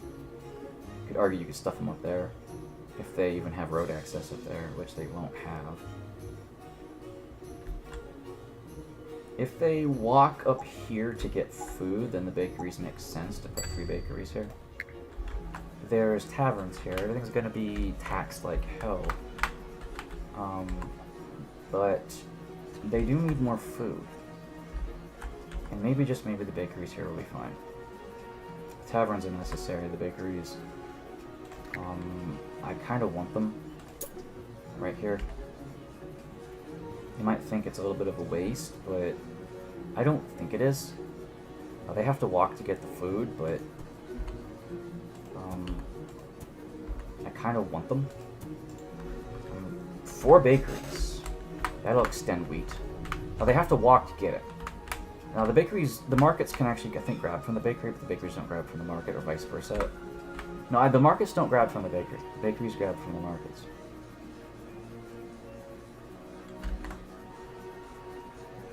You could argue you could stuff them up there, if they even have road access up there, which they won't have. If they walk up here to get food, then the bakeries make sense to put 3 bakeries here. There's taverns here. Everything's going to be taxed like hell. But they do need more food. And maybe, just maybe, the bakeries here will be fine. taverns are necessary, the bakeries. I kind of want them right here. You might think it's a little bit of a waste, but I don't think it is. They have to walk to get the food, but I kind of want them. 4 bakeries. That'll extend wheat. Now they have to walk to get it. Now the bakeries, the markets can actually, I think, grab from the bakery, but the bakeries don't grab from the market, or vice versa. No, the markets don't grab from the bakery. The bakeries grab from the markets.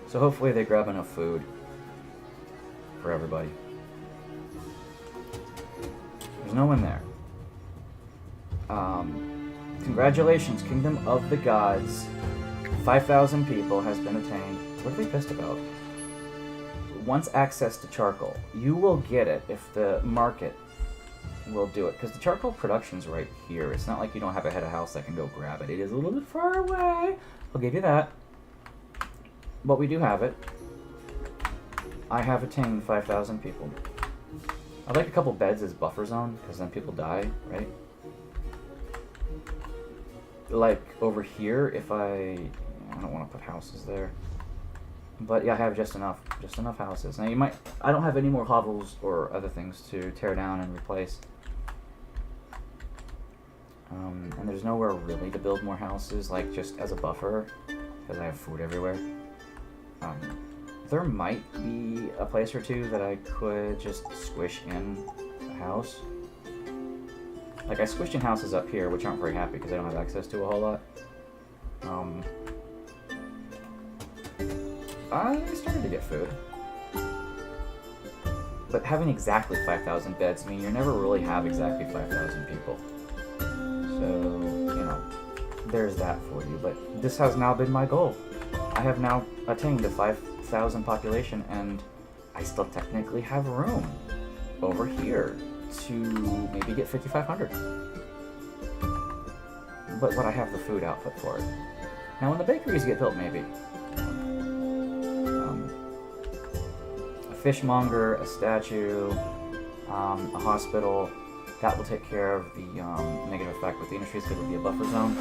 So hopefully they grab enough food for everybody. There's no one there. Congratulations, Kingdom of the Gods. 5,000 people has been attained. What are they pissed about? Wants access to charcoal. You will get it if the market will do it. Because the charcoal production's right here. It's not like you don't have a head of house that can go grab it. It is a little bit far away. I'll give you that. But we do have it. I have attained 5,000 people. I'd like a couple beds as buffer zone, because then people die, right? Like, over here, if I don't want to put houses there. But yeah, I have just enough houses. Now you might, I don't have any more hovels or other things to tear down and replace. And there's nowhere really to build more houses, like just as a buffer, because I have food everywhere. There might be a place or two that I could just squish in a house. Like, I squished in houses up here, which aren't very happy because I don't have access to a whole lot. I started to get food. But having exactly 5,000 beds, I mean, you never really have exactly 5,000 people. So, you know, there's that for you. But this has now been my goal. I have now attained a 5,000 population, and I still technically have room over here to maybe get 5,500. But would I have the food output for it? Now, when the bakeries get built, maybe. A fishmonger, a statue, a hospital, that will take care of the negative effect with the industries, because it would be a buffer zone.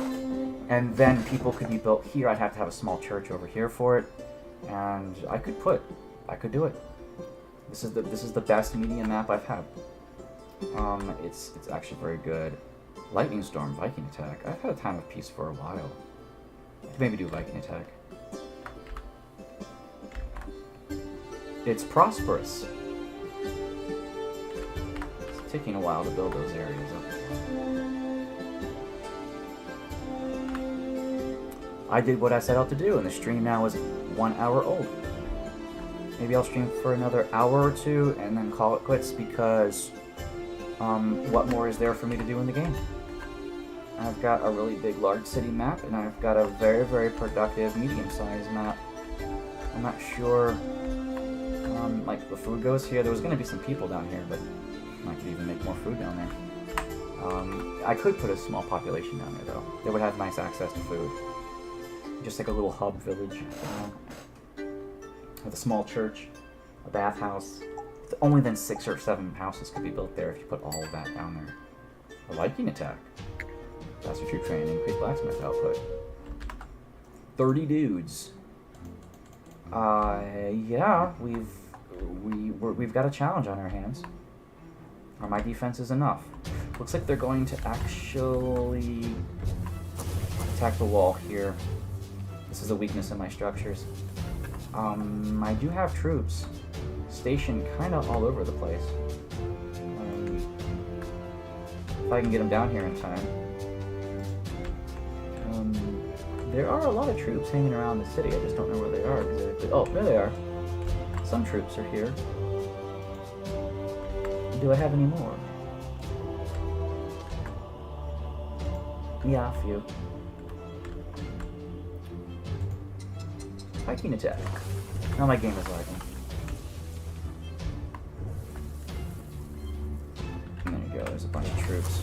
And then people could be built here. I'd have to have a small church over here for it. And I could do it. This is the best medium map I've had. It's actually very good. Lightning Storm, Viking Attack. I've had a time of peace for a while. I could maybe do Viking Attack. It's prosperous. It's taking a while to build those areas up. I did what I set out to do, and the stream now is 1 hour old. Maybe I'll stream for another hour or two and then call it quits, because what more is there for me to do in the game? I've got a really big large city map, and I've got a very, very productive medium-sized map. I'm not sure, like, the food goes here. There was going to be some people down here, but I could even make more food down there. I could put a small population down there, though. They would have nice access to food. Just like a little hub village, with a small church, a bathhouse. Only then 6 or 7 houses could be built there if you put all of that down there. A Viking Attack. Faster troop training, increased blacksmith output. 30 dudes. Yeah, we've got a challenge on our hands. Are my defenses enough? Looks like they're going to actually attack the wall here. This is a weakness in my structures. I do have troops stationed kind of all over the place. If I can get them down here in time. There are a lot of troops hanging around the city. I just don't know where they are exactly. Oh, there they are. Some troops are here. Do I have any more? Yeah, a few. Viking Attack. Now my game is lagging. And there you go, there's a bunch of troops.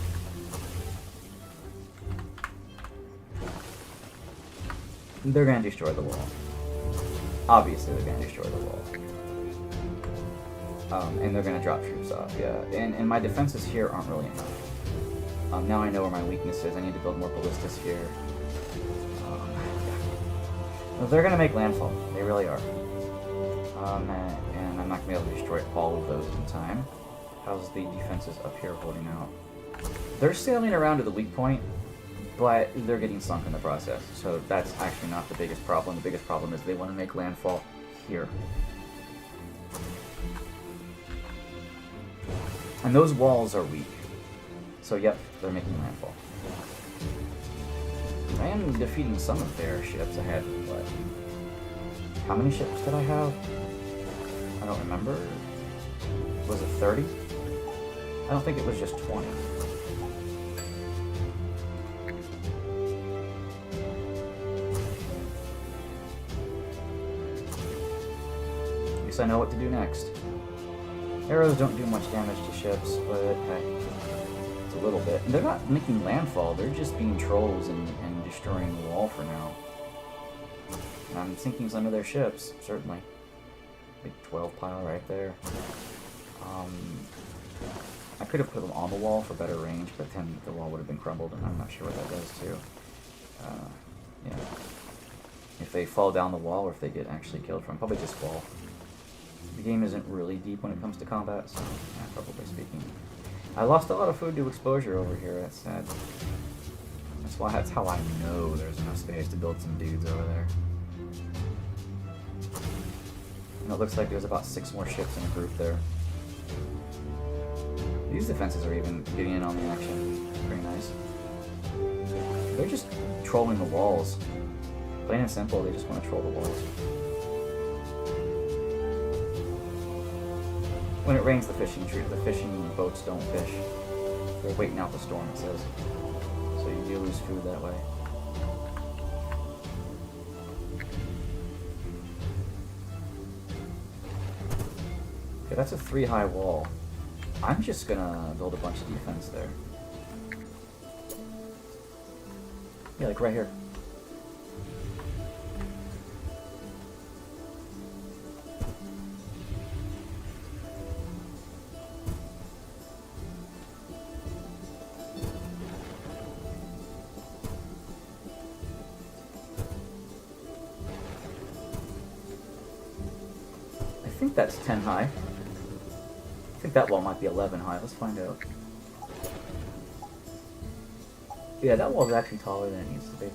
They're gonna destroy the wall. Obviously they're gonna destroy the wall. And they're gonna drop troops off, yeah. And my defenses here aren't really enough. Now I know where my weakness is. I need to build more ballistas here. Well, they're gonna make landfall. They really are. And I'm not gonna be able to destroy all of those in time. How's the defenses up here holding out? They're sailing around to the weak point, but they're getting sunk in the process. So that's actually not the biggest problem. The biggest problem is they want to make landfall here. And those walls are weak. So yep, they're making landfall. I am defeating some of their ships. I had, what? How many ships did I have? I don't remember. Was it 30? I don't think it was just 20. At least I know what to do next. Arrows don't do much damage to ships, but hey, it's a little bit. And they're not making landfall, they're just being trolls and destroying the wall for now. And I'm sinking some of their ships, certainly. Big 12 pile right there. I could have put them on the wall for better range, but then the wall would have been crumbled, and I'm not sure what that does too. Yeah. If they fall down the wall, or if they get actually killed from, probably just fall. The game isn't really deep when it comes to combat, so yeah, probably speaking. I lost a lot of food to exposure over here, that's sad. That's how I know there's enough space to build some dudes over there. And it looks like there's about 6 more ships in a group there. These defenses are even getting in on the action. Pretty nice. They're just trolling the walls. Plain and simple, they just want to troll the walls. When it rains, the fishing boats don't fish. They're waiting out the storm, it says. So you do lose food that way. Okay, that's a 3-high wall. I'm just gonna build a bunch of defense there. Yeah, like right here. I think that's 10 high. I think that wall might be 11 high. Let's find out. Yeah, that wall is actually taller than it needs to be.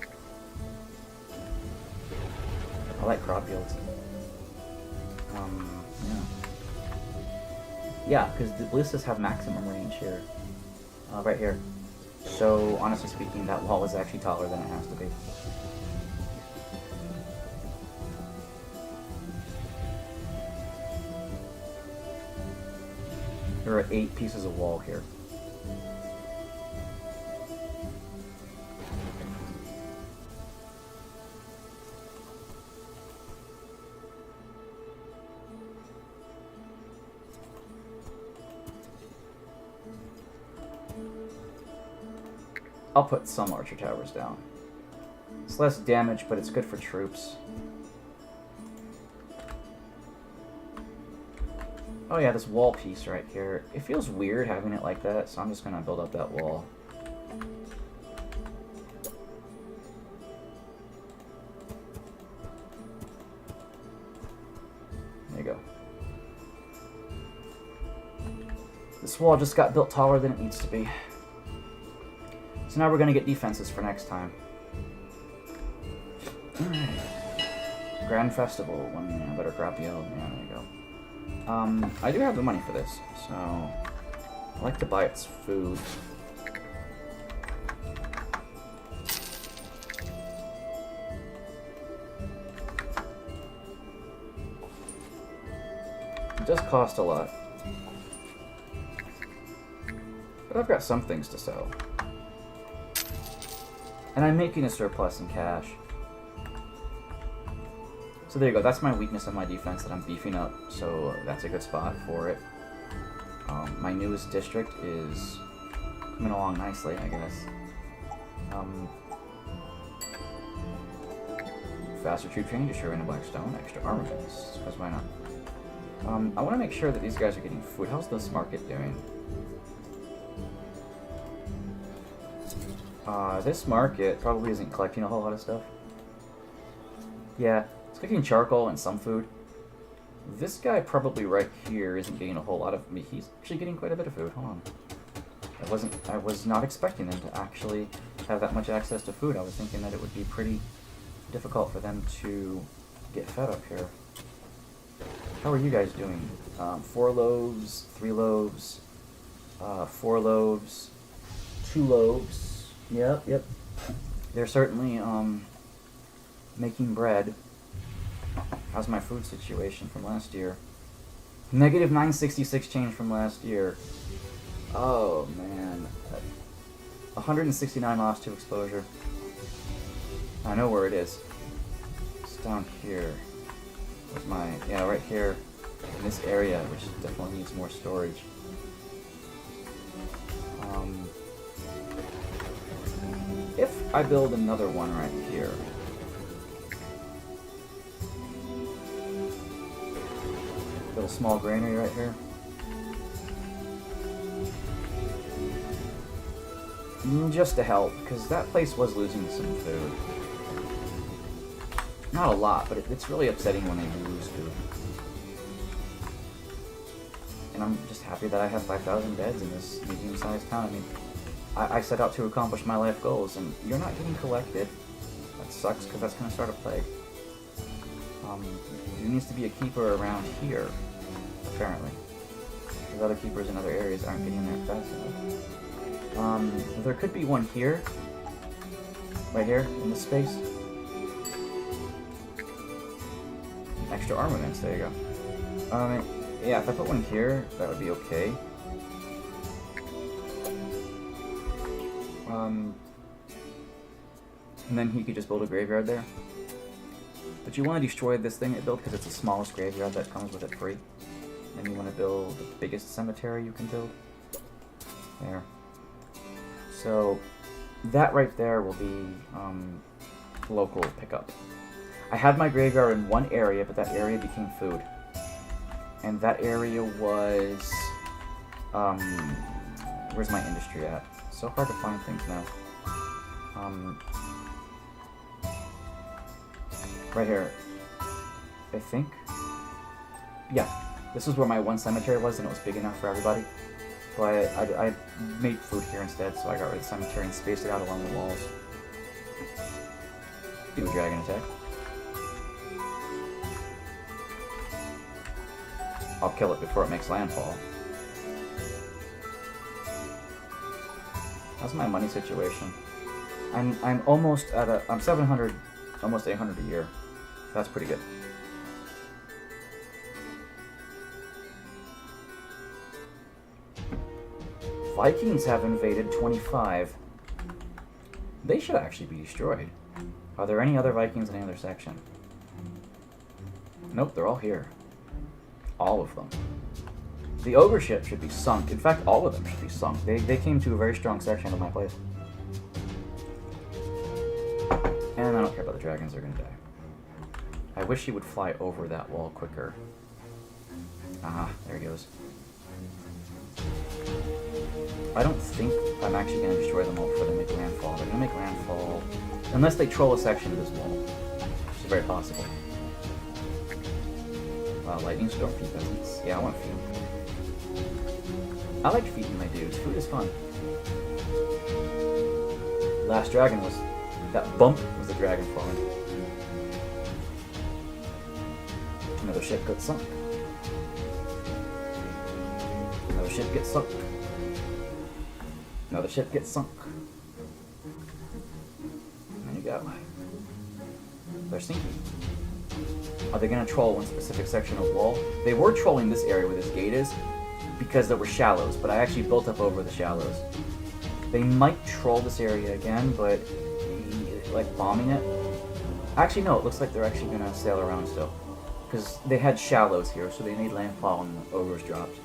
I like crop yields. Yeah. Yeah, because the ballistas have maximum range here. Right here. So, honestly speaking, that wall is actually taller than it has to be. There are 8 pieces of wall here. I'll put some archer towers down. It's less damage, but it's good for troops. Oh yeah, this wall piece right here. It feels weird having it like that, so I'm just gonna build up that wall. There you go. This wall just got built taller than it needs to be. So now we're gonna get defenses for next time. Alright. Grand Festival, 1 better crop yield. Yeah, there you go. I do have the money for this, so I like to buy its food. It does cost a lot. But I've got some things to sell. And I'm making a surplus in cash. So there you go, that's my weakness and my defense that I'm beefing up, so that's a good spot for it. My newest district is coming along nicely, I guess. Faster troop training, destroying a black stone, extra armaments, because why not? I want to make sure that these guys are getting food. How's this market doing? This market probably isn't collecting a whole lot of stuff. Yeah, it's collecting charcoal and some food. This guy probably right here isn't getting a whole lot of... He's actually getting quite a bit of food. Hold on. I was not expecting them to actually have that much access to food. I was thinking that it would be pretty difficult for them to get fed up here. How are you guys doing? 4 loaves, 3 loaves, 4 loaves, 2 loaves. Yep. They're certainly making bread. How's my food situation from last year? Negative 966 change from last year. Oh man. 169 lost to exposure. I know where it is. It's down here. Where's my... Yeah, right here. In this area, which definitely needs more storage. If I build another one right here... Build a small granary right here. Just to help, because that place was losing some food. Not a lot, but it's really upsetting when they lose food. And I'm just happy that I have 5,000 beds in this medium-sized town. I mean, I set out to accomplish my life goals, and you're not getting collected. That sucks, because that's going to start a plague. There needs to be a keeper around here, apparently. Because other keepers in other areas aren't getting there fast enough. There could be one here. Right here, in this space. Extra armaments, there you go. Yeah, if I put one here, that would be okay. And then he could just build a graveyard there. But you want to destroy this thing it built because it's the smallest graveyard that comes with it free. Then you want to build the biggest cemetery you can build. There. So, that right there will be local pickup. I had my graveyard in one area, but that area became food. And that area was... where's my industry at? So hard to find things now. Right here. I think. Yeah. This is where my one cemetery was, and it was big enough for everybody. So I made food here instead, so I got rid of the cemetery and spaced it out along the walls. Do a dragon attack. I'll kill it before it makes landfall. How's my money situation? I'm almost at I'm 700, almost 800 a year. So that's pretty good. Vikings have invaded 25. They should actually be destroyed. Are there any other Vikings in any other section? Nope, they're all here. All of them. The ogre ship should be sunk. In fact, all of them should be sunk. They came to a very strong section of my place. And I don't care about the dragons, they're gonna die. I wish he would fly over that wall quicker. Ah, there he goes. I don't think I'm actually going to destroy them all before they make landfall. They're going to make landfall unless they troll a section of this wall, which is very possible. Lightning storm feed peasants. Yeah, I want to feed them. I like feeding my dudes. Food is fun. Last dragon was... That bump was the dragon falling. Another ship got sunk. Another ship gets sunk. Another ship gets sunk. There you go. They're sinking. Are they going to troll one specific section of wall? They were trolling this area where this gate is because there were shallows, but I actually built up over the shallows. They might troll this area again, but like bombing it. Actually, no, it looks like they're actually going to sail around still. Because they had shallows here, so they made landfall and the ogres dropped.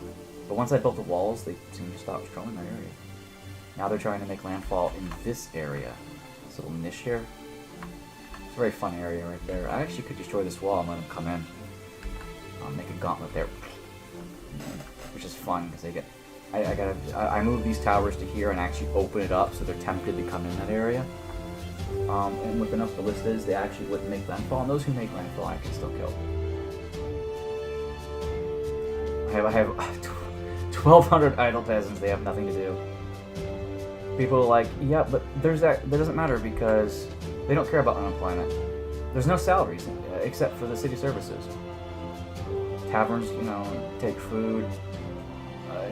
But once I built the walls, they seemed to stop trolling that area. Now they're trying to make landfall in this area. This little niche here. It's a very fun area right there. I actually could destroy this wall and let them come in. I'll make a gauntlet there. which is fun because they get. I move these towers to here and actually open it up so they're tempted to come in that area. And with enough ballistas, they actually wouldn't make landfall, and those who make landfall I can still kill. I have 1,200 idle peasants. They have nothing to do. People are like, yeah, but that doesn't matter because they don't care about unemployment. There's no salaries except for the city services. Taverns, take food.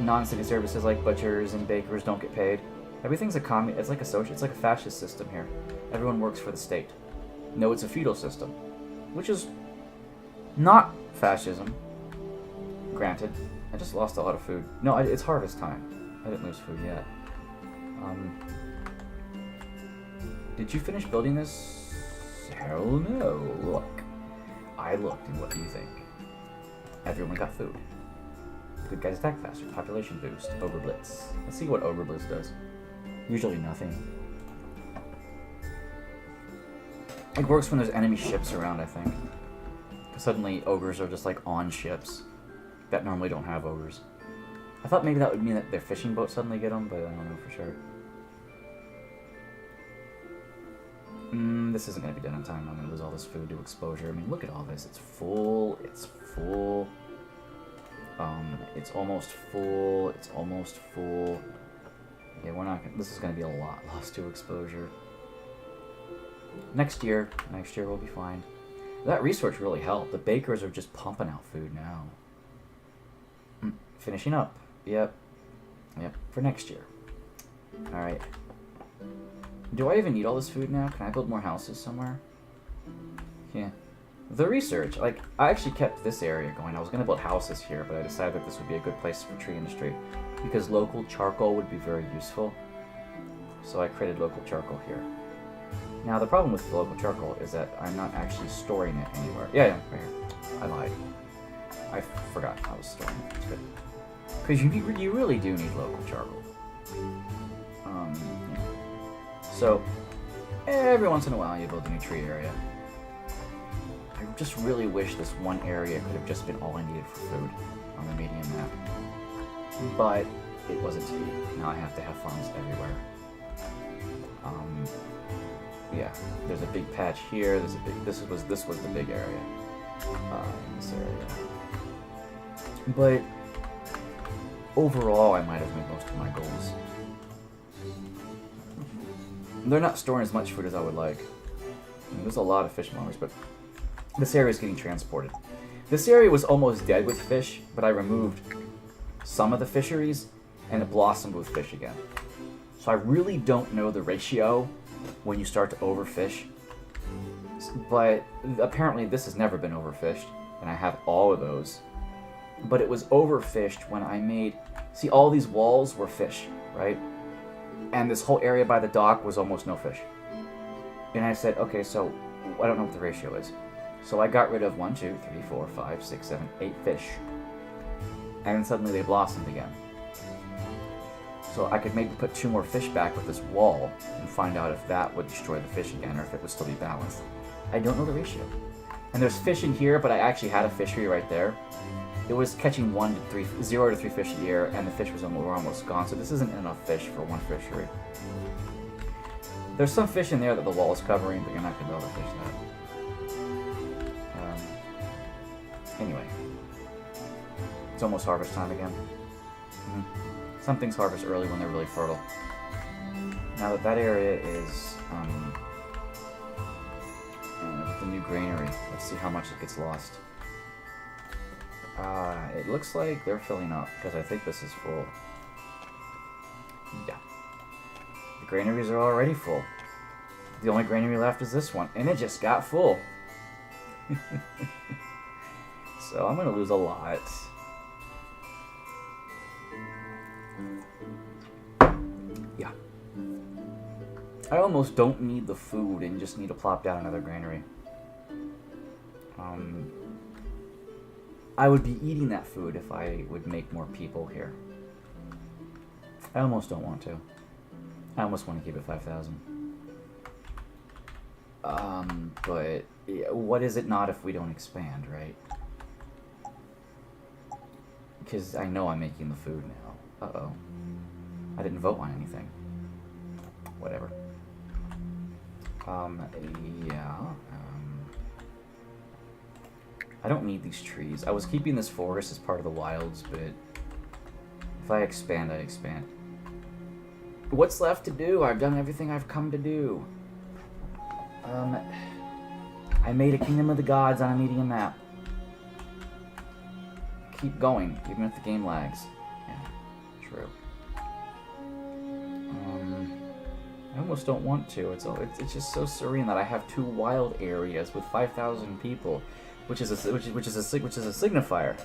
Non-city services like butchers and bakers don't get paid. Everything's it's like a fascist system here. Everyone works for the state. No, it's a feudal system, which is not fascism. Granted, I just lost a lot of food. No, it's harvest time. I didn't lose food yet. Did you finish building this? Hell no. Look. I looked, and what do you think? Everyone got food. Good guys attack faster. Population boost. Ogre Blitz. Let's see what Ogre Blitz does. Usually nothing. It works when there's enemy ships around, I think. Suddenly, ogres are just like on ships that normally don't have ogres. I thought maybe that would mean that their fishing boats suddenly get them, but I don't know for sure. This isn't going to be done in time. I'm going to lose all this food to exposure. I mean, look at all this. It's full. It's full. It's almost full. It's almost full. Yeah, we're not gonna, this is going to be a lot lost to exposure. Next year we'll be fine. That research really helped. The bakers are just pumping out food now. Finishing up. Yep, for next year. Alright. Do I even need all this food now? Can I build more houses somewhere? Yeah. The research, I actually kept this area going. I was going to build houses here, but I decided that this would be a good place for tree industry because local charcoal would be very useful. So I created local charcoal here. Now, the problem with the local charcoal is that I'm not actually storing it anywhere. Yeah, right here. I lied. I forgot I was storing it. It's good. Because you really do need local charcoal. Yeah. So, every once in a while you build a new tree area. I just really wish this one area could have just been all I needed for food on the medium map. But it wasn't to be. Now I have to have farms everywhere. Yeah, there's a big patch here. There's a big. This was the big area. In this area. But overall, I might have made most of my goals. They're not storing as much food as I would like. I mean, there's a lot of fishmongers, but this area is getting transported. This area was almost dead with fish, but I removed some of the fisheries, and it blossomed with fish again. So I really don't know the ratio when you start to overfish. But apparently this has never been overfished, and I have all of those. But it was overfished when I made... See, all these walls were fish, right? And this whole area by the dock was almost no fish. And I said, okay, so I don't know what the ratio is. So I got rid of 1, 2, 3, 4, 5, 6, 7, 8 fish. And then suddenly they blossomed again. So I could maybe put 2 more fish back with this wall and find out if that would destroy the fish again or if it would still be balanced. I don't know the ratio. And there's fish in here, but I actually had a fishery right there. It was catching 0 to 3 fish a year, and the fish were almost gone, so this isn't enough fish for one fishery. There's some fish in there that the wall is covering, but you're not going to be able to fish that. Anyway. It's almost harvest time again. Some things harvest early when they're really fertile. Now that area is the new granary. Let's see how much it gets lost. It looks like they're filling up, because I think this is full. Yeah. The granaries are already full. The only granary left is this one, and it just got full. So I'm going to lose a lot. Yeah. I almost don't need the food and just need to plop down another granary. I would be eating that food if I would make more people here. I almost don't want to. I almost want to keep it 5,000. But what is it not if we don't expand, right? Because I know I'm making the food now. Uh-oh. I didn't vote on anything. Whatever. Yeah. I don't need these trees. I was keeping this forest as part of the wilds, but if I expand, I expand. What's left to do? I've done everything I've come to do. I made a Kingdom of the Gods on a medium map. Keep going, even if the game lags. Yeah, true. I almost don't want to. It's just so serene that I have 2 wild areas with 5,000 people, which is a signifier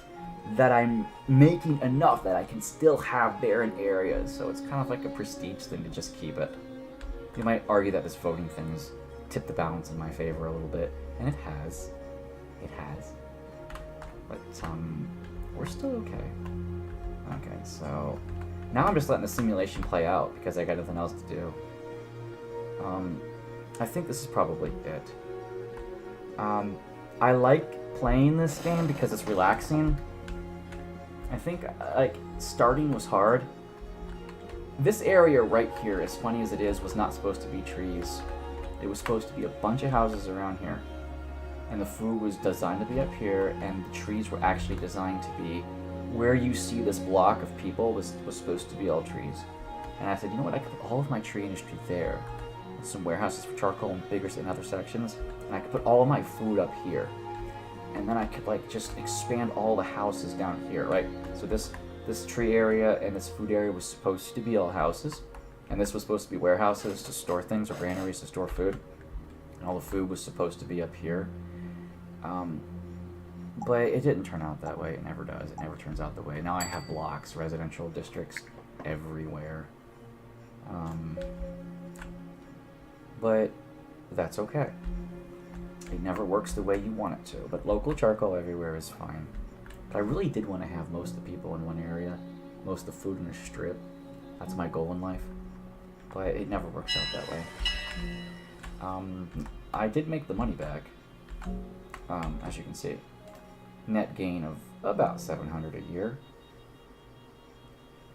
that I'm making enough that I can still have barren areas. So it's kind of like a prestige thing to just keep it. You might argue that this voting thing has tipped the balance in my favor a little bit, and it has. It has. But we're still okay. Okay, so now I'm just letting the simulation play out because I got nothing else to do. I think this is probably it. I like playing this game because it's relaxing. I think, like, starting was hard. This area right here, as funny as it is, was not supposed to be trees. It was supposed to be a bunch of houses around here. And the food was designed to be up here, and the trees were actually designed to be where you see this block of people was supposed to be all trees. And I said, you know what, I could put all of my tree industry there. Some warehouses for charcoal and bigger in other sections. And I could put all of my food up here. And then I could, like, just expand all the houses down here, right? So this tree area and this food area was supposed to be all houses. And this was supposed to be warehouses to store things, or granaries to store food. And all the food was supposed to be up here. But it didn't turn out that way. It never does. It never turns out that way. Now I have blocks, residential districts everywhere. But that's okay. It never works the way you want it to. But local charcoal everywhere is fine. But I really did want to have most of the people in one area, most of the food in a strip. That's my goal in life. But it never works out that way. I did make the money back, as you can see. Net gain of about 700 a year.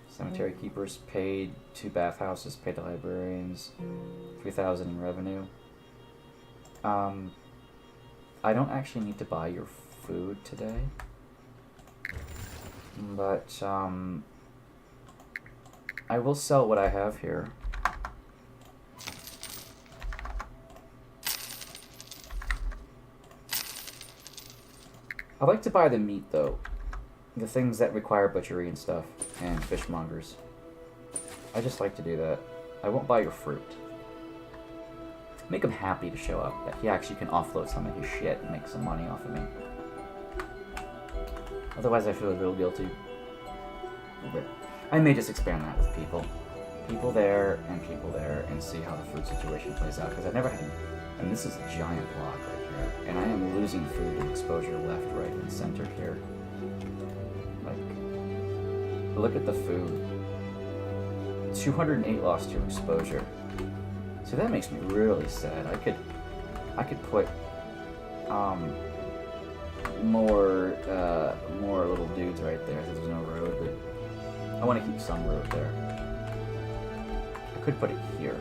Cemetery keepers paid, 2 bathhouses paid to librarians, 3,000 in revenue. I don't actually need to buy your food today, but I will sell what I have here. I like to buy the meat, though. The things that require butchery and stuff, and fishmongers. I just like to do that. I won't buy your fruit. Make him happy to show up, that he actually can offload some of his shit and make some money off of me. Otherwise, I feel a little guilty. I may just expand that with people. People there, and see how the food situation plays out, because I've never had... And this is a giant block right here, and I am losing food to exposure left, right, and center here. Like, look at the food. 208 lost to exposure. So that makes me really sad. I could put more little dudes right there. There's no road, but I want to keep some road there. I could put it here,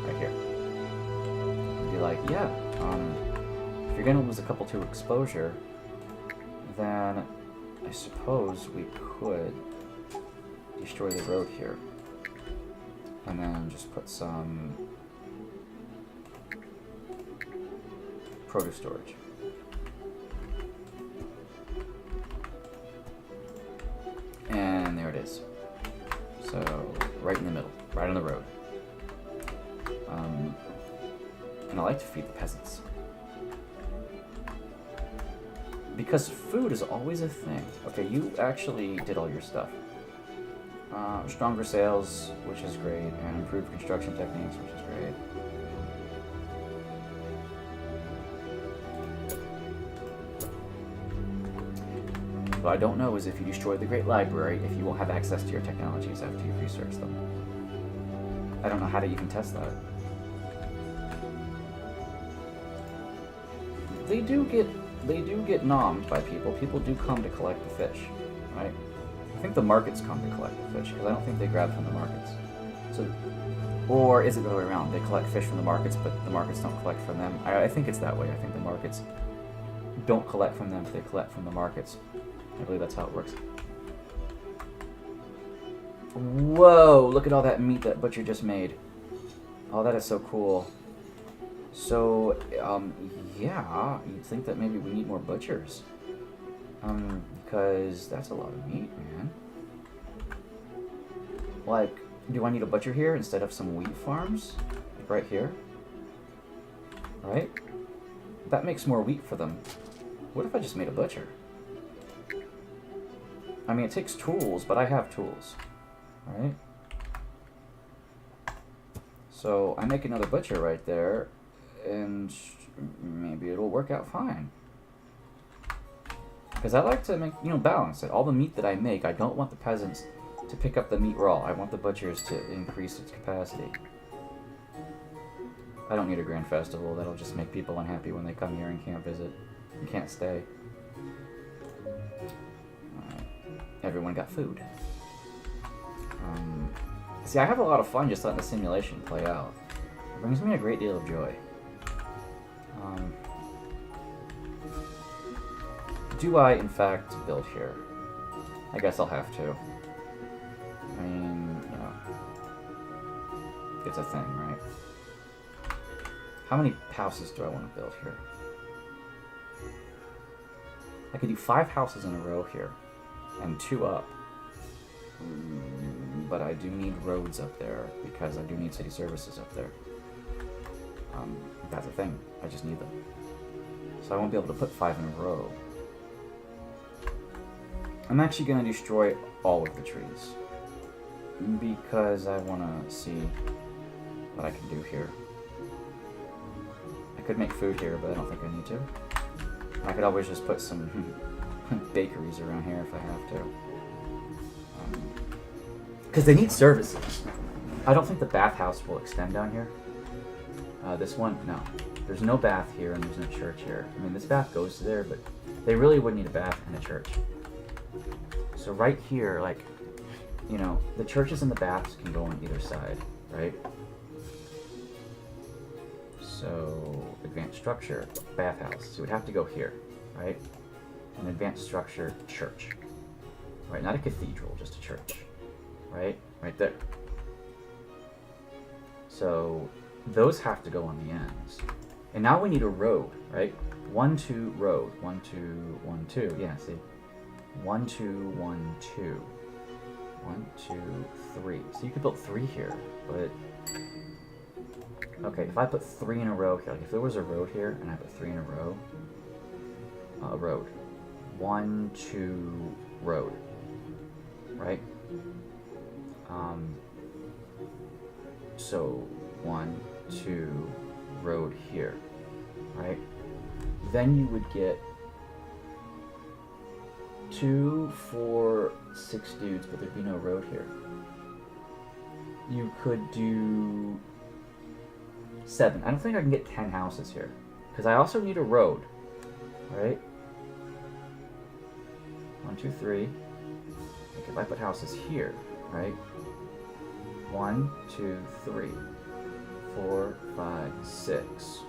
right here. And be like, yeah, if you're gonna lose a couple to exposure, then I suppose we could destroy the road here. And then just put some produce storage. And there it is. So, right in the middle, right on the road. And I like to feed the peasants. Because food is always a thing. Okay, you actually did all your stuff. Stronger sales, which is great, and improved construction techniques, which is great. What I don't know is if you destroy the Great Library, if you will have access to your technologies after you've researched them. I don't know how to even test that. They do get nommed by people. People do come to collect the fish, right? think the markets come to collect the fish, because I don't think they grab from the markets. So, or is it the other way around? They collect fish from the markets, but the markets don't collect from them. I think it's that way. I think the markets don't collect from them, but they collect from the markets. I believe that's how it works. Whoa! Look at all that meat that Butcher just made. Oh, that is so cool. So, yeah, you'd think that maybe we need more butchers. Because that's a lot of meat, man. Like, do I need a butcher here instead of some wheat farms? Like right here? Right? That makes more wheat for them. What if I just made a butcher? I mean, it takes tools, but I have tools. Right? So, I make another butcher right there, and maybe it'll work out fine. Because I like to make, balance it. All the meat that I make, I don't want the peasants to pick up the meat raw. I want the butchers to increase its capacity. I don't need a grand festival. That'll just make people unhappy when they come here and can't visit and can't stay. Alright. Everyone got food. See, I have a lot of fun just letting the simulation play out. It brings me a great deal of joy. Do I, in fact, build here? I guess I'll have to. I mean, it's a thing, right? How many houses do I want to build here? I could do 5 houses in a row here, and 2 up. But I do need roads up there, because I do need city services up there. That's a thing. I just need them. So I won't be able to put 5 in a row. I'm actually going to destroy all of the trees. Because I want to see what I can do here. I could make food here, but I don't think I need to. I could always just put some bakeries around here if I have to. Because they need services. I don't think the bathhouse will extend down here. This one, no. There's no bath here and there's no church here. I mean, this bath goes to there, but they really would need a bath and a church. So right here, like, the churches and the baths can go on either side, right? So, advanced structure, bathhouse. So it would have to go here, right? An advanced structure, church. Right, not a cathedral, just a church. Right? Right there. So, those have to go on the ends. And now we need a road, right? 1, 2, road. 1, 2, 1, 2. Yeah, see? 1, 2, 1, 2. 1, 2, 3. So you could build 3 here, but... Okay, if I put 3 in a row here, like if there was a road here, and I put 3 in a row... road. 1, 2, road. Right? So, 1, 2, road here. Right? Then you would get 2, 4, 6 dudes, but there'd be no road here. You could do 7. I don't think I can get 10 houses here. Because I also need a road. Right? 1, 2, 3. Like if I put houses here, right? 1, 2, 3, 4, 5, 6,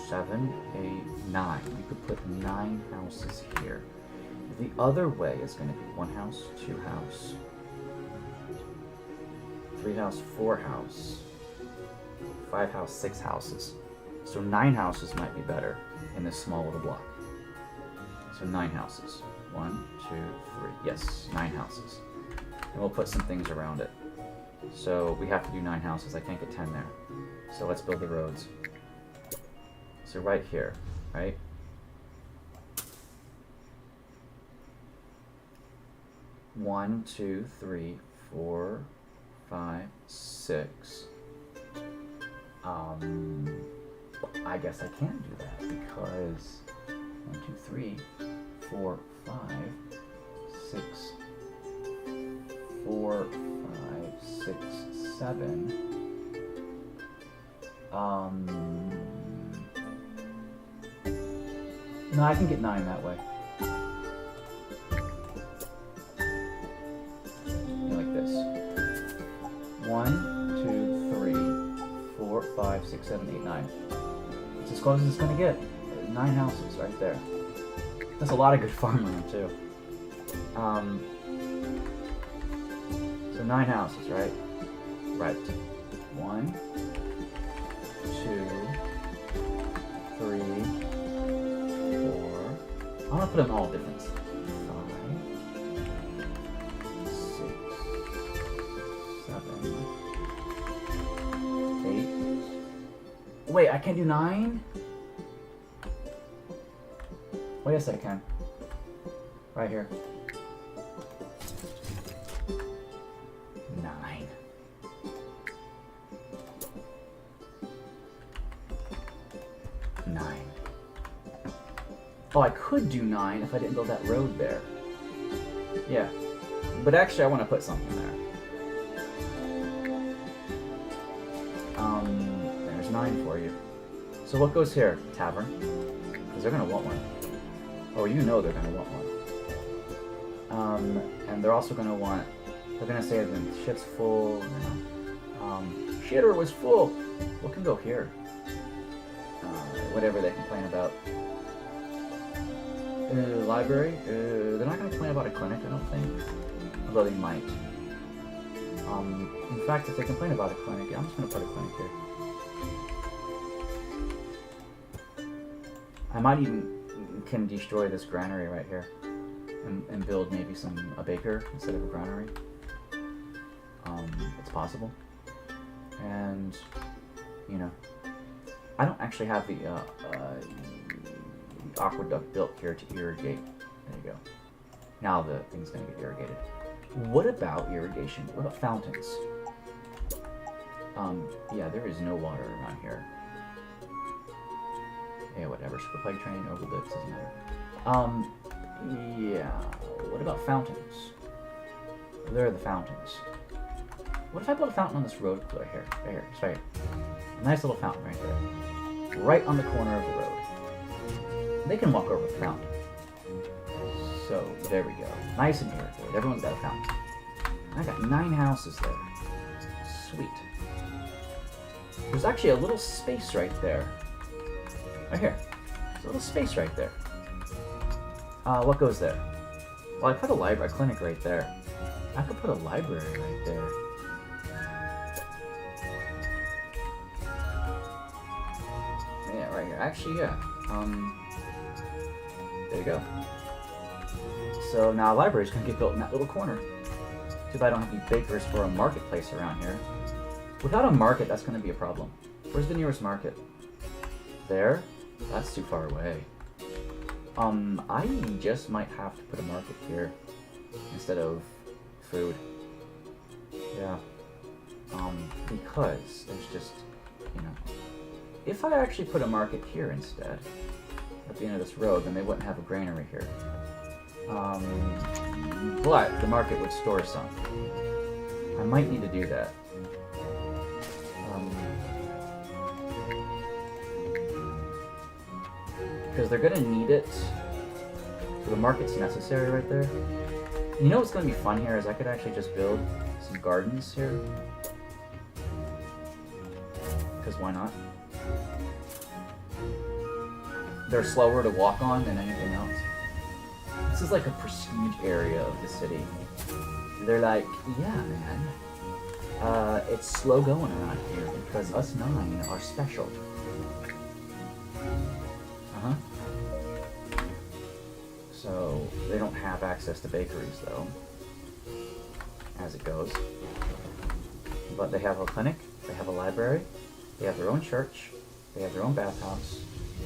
7, 8, 9. You could put 9 houses here. The other way is going to be 1 house, 2 house, 3 house, 4 house, 5 house, 6 houses. So 9 houses might be better in this small little block. So 9 houses. 1, 2, 3. Yes, 9 houses. And we'll put some things around it. So we have to do 9 houses. I can't get 10 there. So let's build the roads. So right here, right? One, 2, 3, 4, 5, 6. I guess I can't do that because 1, 2, 3, 4, 5, 6, 4, 5, 6, 7. No, I can get 9 that way. 5, 6, 7, 8, 9. It's as close as it's gonna get. 9 houses right there. That's a lot of good farmland too. So 9 houses, right? Right. 1, 2, 3, 4. I'm gonna put them all different. 5, 6, 7, 8. Wait, I can't do 9? Oh yes, I can. Right here. 9. Oh, I could do 9 if I didn't build that road there. Yeah. But actually, I want to put something there. There's 9 for you. So what goes here? Tavern. Because they're going to want one. Oh, you know they're going to want one. And they're also going to want... They're going to say the ship's full. Shitter was full. What can go here? Whatever they complain about. Library? They're not going to complain about a clinic, I don't think. Although they might. In fact, if they complain about a clinic, I'm just going to put a clinic here. I might even can destroy this granary right here. And build maybe a baker instead of a granary. It's possible. And, you know, I don't actually have the aqueduct built here to irrigate. There you go. Now the thing's going to get irrigated. What about irrigation? What about fountains? Yeah, there is no water around here. Yeah, whatever. Super plague train, overlooks, doesn't matter. Yeah. What about fountains? There are the fountains. What if I build a fountain on this road right here? Right here. Just right here. A nice little fountain right there. Right on the corner of the road. They can walk over the fountain. So, there we go. Nice and irrigated. Everyone's got a fountain. I got 9 houses there. Sweet. There's actually a little space right there. Right here. There's a little space right there. What goes there? Well, I put a library, a clinic right there. I could put a library right there. Yeah, right here. Actually, yeah. There you go. So now libraries can get built in that little corner. Too bad I don't have any bakers for a marketplace around here. Without a market, that's going to be a problem. Where's the nearest market? There? That's too far away. I just might have to put a market here instead of food. Yeah. Because there's just, you know, if I actually put a market here instead, at the end of this road, then they wouldn't have a granary here. But the market would store some. I might need to do that. Because they're gonna need it. So the market's necessary right there. You know what's gonna be fun here is I could actually just build some gardens here. Because why not? They're slower to walk on than anything else. This is like a prestige area of the city. They're like, yeah, man. It's slow going around here because us 9 are special. Uh-huh. So, they don't have access to bakeries, though. As it goes. But they have a clinic, they have a library, they have their own church, they have their own bathhouse.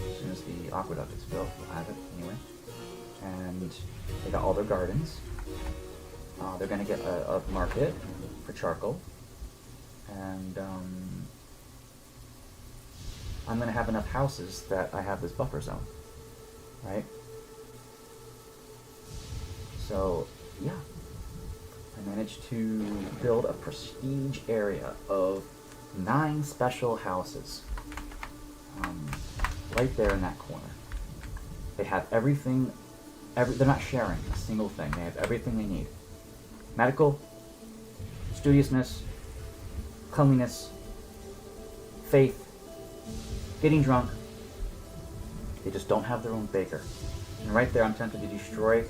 As soon as the aqueduct is built, we'll have it anyway. And they got all their gardens. They're going to get a market for charcoal. And I'm going to have enough houses that I have this buffer zone. Right? So, yeah. I managed to build a prestige area of 9 special houses. Right there in that corner. They have everything. They're not sharing a single thing. They have everything they need. Medical, studiousness, cleanliness, faith, getting drunk. They just don't have their own baker. And right there, I'm tempted to destroy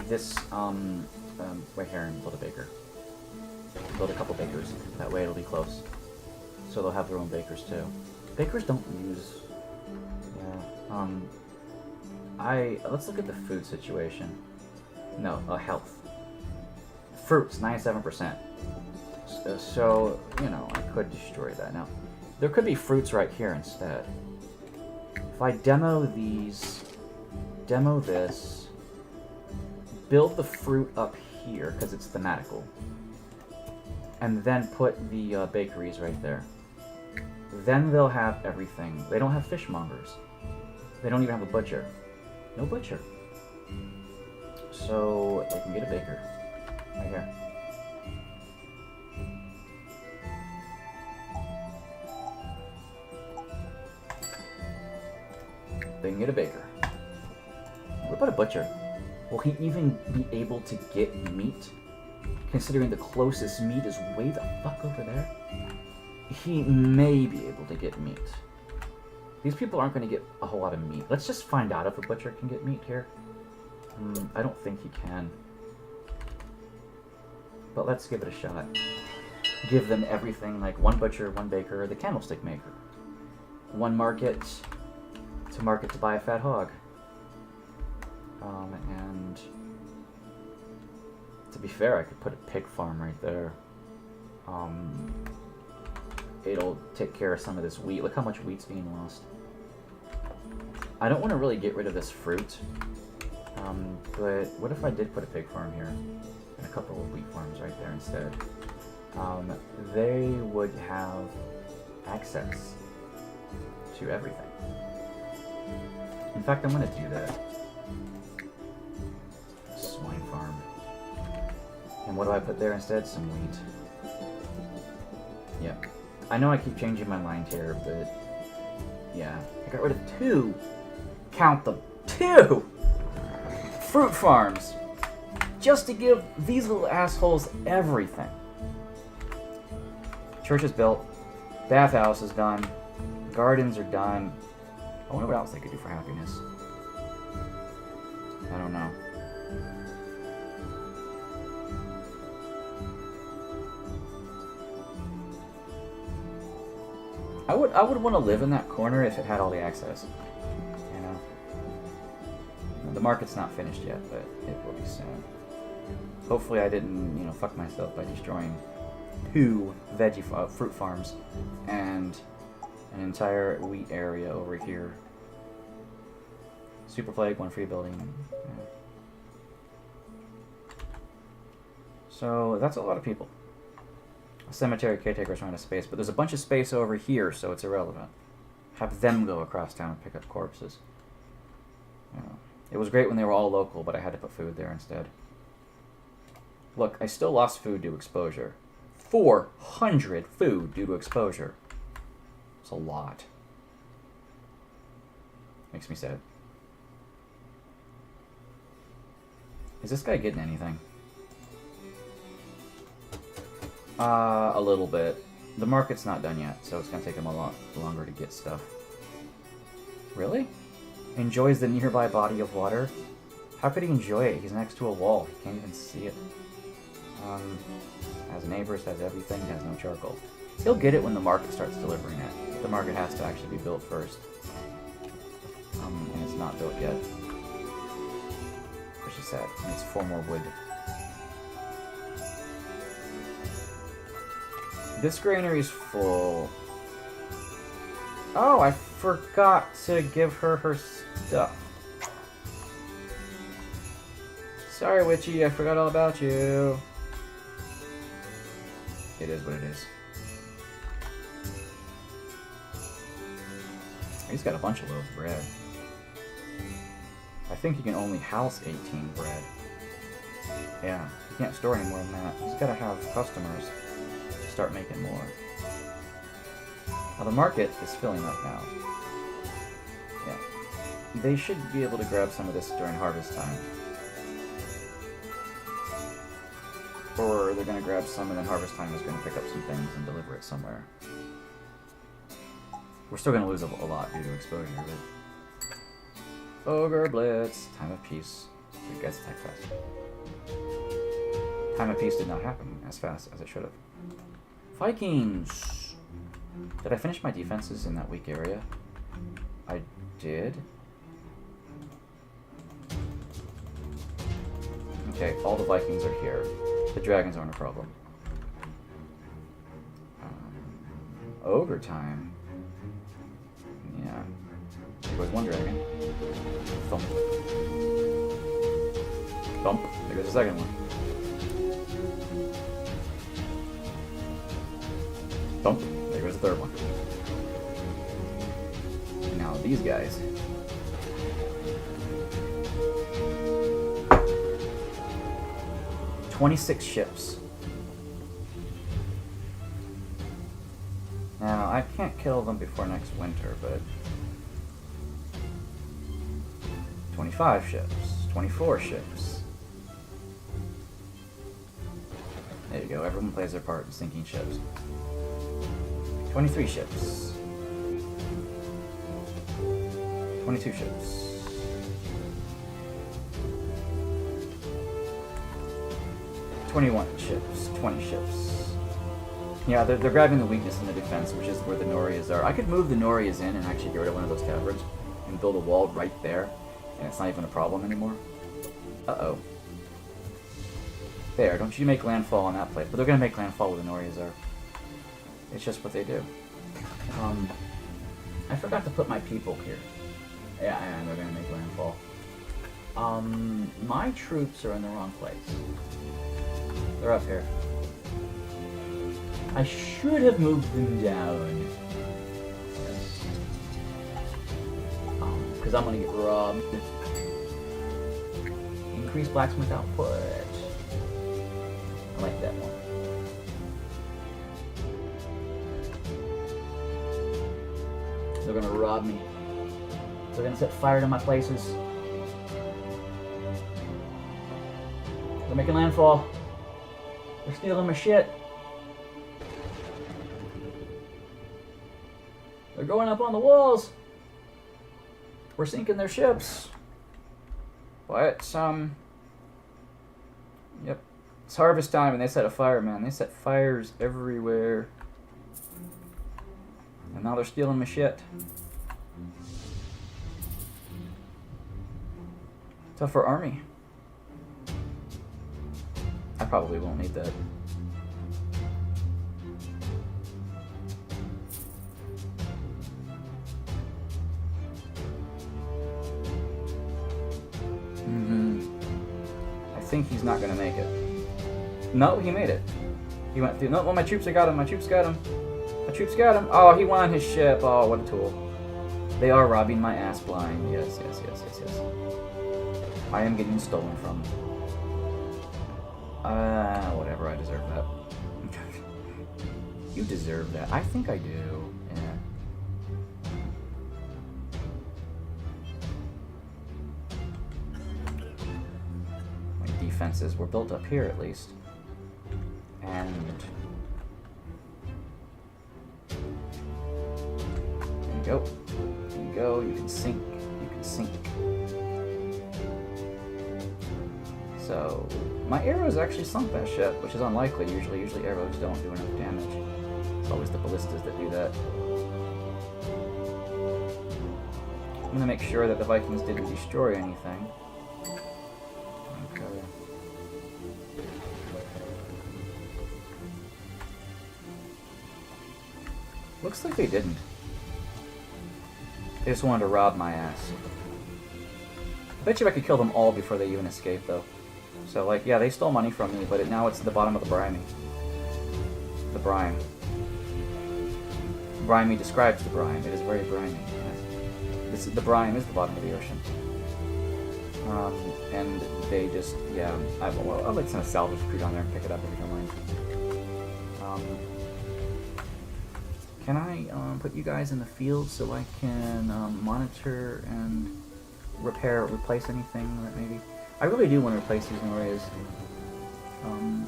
this right here and build a baker. Build a couple bakers. That way it'll be close. So they'll have their own bakers too. Bakers don't use... Yeah. Let's look at the food situation. No, health. Fruits, 97%. So, you know, I could destroy that. Now, there could be fruits right here instead. If I demo these, demo this, build the fruit up here, because it's thematical, and then put the bakeries right there. Then they'll have everything. They don't have fishmongers. They don't even have a butcher. No butcher. So, they can get a baker. Right here. They can get a baker. What about a butcher? Will he even be able to get meat? Considering the closest meat is way the fuck over there? He may be able to get meat. These people aren't going to get a whole lot of meat. Let's just find out if a butcher can get meat here. I don't think he can. But let's give it a shot. Give them everything, like one butcher, one baker, the candlestick maker. One market to buy a fat hog. And to be fair, I could put a pig farm right there. It'll take care of some of this wheat. Look how much wheat's being lost. I don't want to really get rid of this fruit. But what if I did put a pig farm here? And a couple of wheat farms right there instead. They would have access to everything. In fact, I'm going to do that. Swine farm. And what do I put there instead? Some wheat. Yep. I know I keep changing my mind here, but yeah. I got rid of 2. Count them. 2! Fruit farms. Just to give these little assholes everything. Church is built. Bathhouse is done. Gardens are done. I wonder what else they could do for happiness. I don't know. I would want to live in that corner if it had all the access. You know? The market's not finished yet, but it will be soon. Hopefully I didn't, you know, fuck myself by destroying 2 fruit farms and an entire wheat area over here. Super Plague, 1 free building. Yeah. So that's a lot of people. A cemetery caretaker's trying to space, but there's a bunch of space over here, so it's irrelevant. Have them go across town and pick up corpses. You know, it was great when they were all local, but I had to put food there instead. Look, I still lost food due to exposure. 400 food due to exposure. It's a lot. Makes me sad. Is this guy getting anything? A little bit. The market's not done yet, so it's going to take him a lot longer to get stuff. Really? Enjoys the nearby body of water? How could he enjoy it? He's next to a wall. He can't even see it. Has neighbors, has everything, has no charcoal. He'll get it when the market starts delivering it. The market has to actually be built first. And it's not built yet. Which is sad. It needs 4 more wood. This granary's full. Oh, I forgot to give her her stuff. Sorry, Witchy, I forgot all about you. It is what it is. He's got a bunch of loaves of bread. I think he can only house 18 bread. Yeah, he can't store any more than that. He's got to have customers to start making more. Now the market is filling up now. Yeah. They should be able to grab some of this during harvest time. Or they're going to grab some and then harvest time is going to pick up some things and deliver it somewhere. We're still gonna lose a lot due to exposure, but... Ogre Blitz. Time of Peace. You guys attack fast. Time of Peace did not happen as fast as it should have. Vikings! Did I finish my defenses in that weak area? I did. Okay, all the Vikings are here. The dragons aren't a problem. Ogre time. Yeah. There goes one dragon. Thump. Thump. There goes the second one. Thump. There goes the third one. Now these guys. "26 ships. Now, I can't kill them before next winter, but... 25 ships. 24 ships. There you go, everyone plays their part in sinking ships. 23 ships. 22 ships. 21 ships. 20 ships. Yeah, they're grabbing the weakness in the defense, which is where the Norias are. I could move the Norias in and actually get rid of one of those taverns and build a wall right there, and it's not even a problem anymore. Uh-oh. There, don't you make landfall on that place. But they're going to make landfall where the Norias are. It's just what they do. I forgot to put my people here. Yeah, and they're going to make landfall. My troops are in the wrong place. They're up here. I should have moved them down. Because I'm going to get robbed. Increase blacksmith output. I like that one. They're going to rob me. They're going to set fire to my places. They're making landfall. They're stealing my shit. They're going up on the walls. We're sinking their ships. But, yep. It's harvest time and they set a fire, man. They set fires everywhere. And now they're stealing my shit. Tougher army. I probably won't need that. I think he's not gonna make it. No, he made it. He went through. No, well, my troops got him. My troops got him. My troops got him. Oh, he won his ship. Oh, what a tool. They are robbing my ass blind. Yes, yes, yes, yes, yes. I am getting stolen from. Whatever. I deserve that. You deserve that. I think I do. Yeah. My defenses were built up here, at least. And there you go. There you go. You can sink. You can sink. So my arrows actually sunk that ship, which is unlikely. Usually arrows don't do enough damage. It's always the ballistas that do that. I'm gonna make sure that the Vikings didn't destroy anything. Okay. Looks like they didn't. They just wanted to rob my ass. I bet you I could kill them all before they even escape, though. So, like, yeah, they stole money from me, but now it's at the bottom of the briny. The brine. Briny describes the brine. It is very briny. Yes. The brine is the bottom of the ocean. And they just, yeah, I'll like send a salvage crew down there and pick it up if you don't mind. Can I put you guys in the field so I can monitor and replace anything that maybe... I really do want to replace these Norias.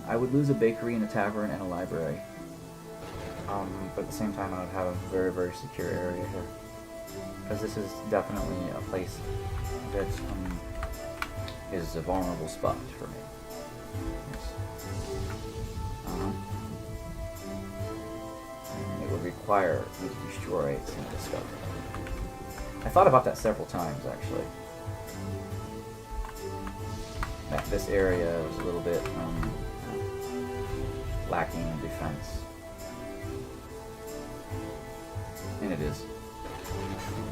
I would lose a bakery and a tavern and a library. but at the same time I would have a very, very secure area here. Because this is definitely a place that is a vulnerable spot for me. Yes. And it would require me to destroy some discovery. I thought about that several times, actually. That this area was a little bit lacking in defense. And it is.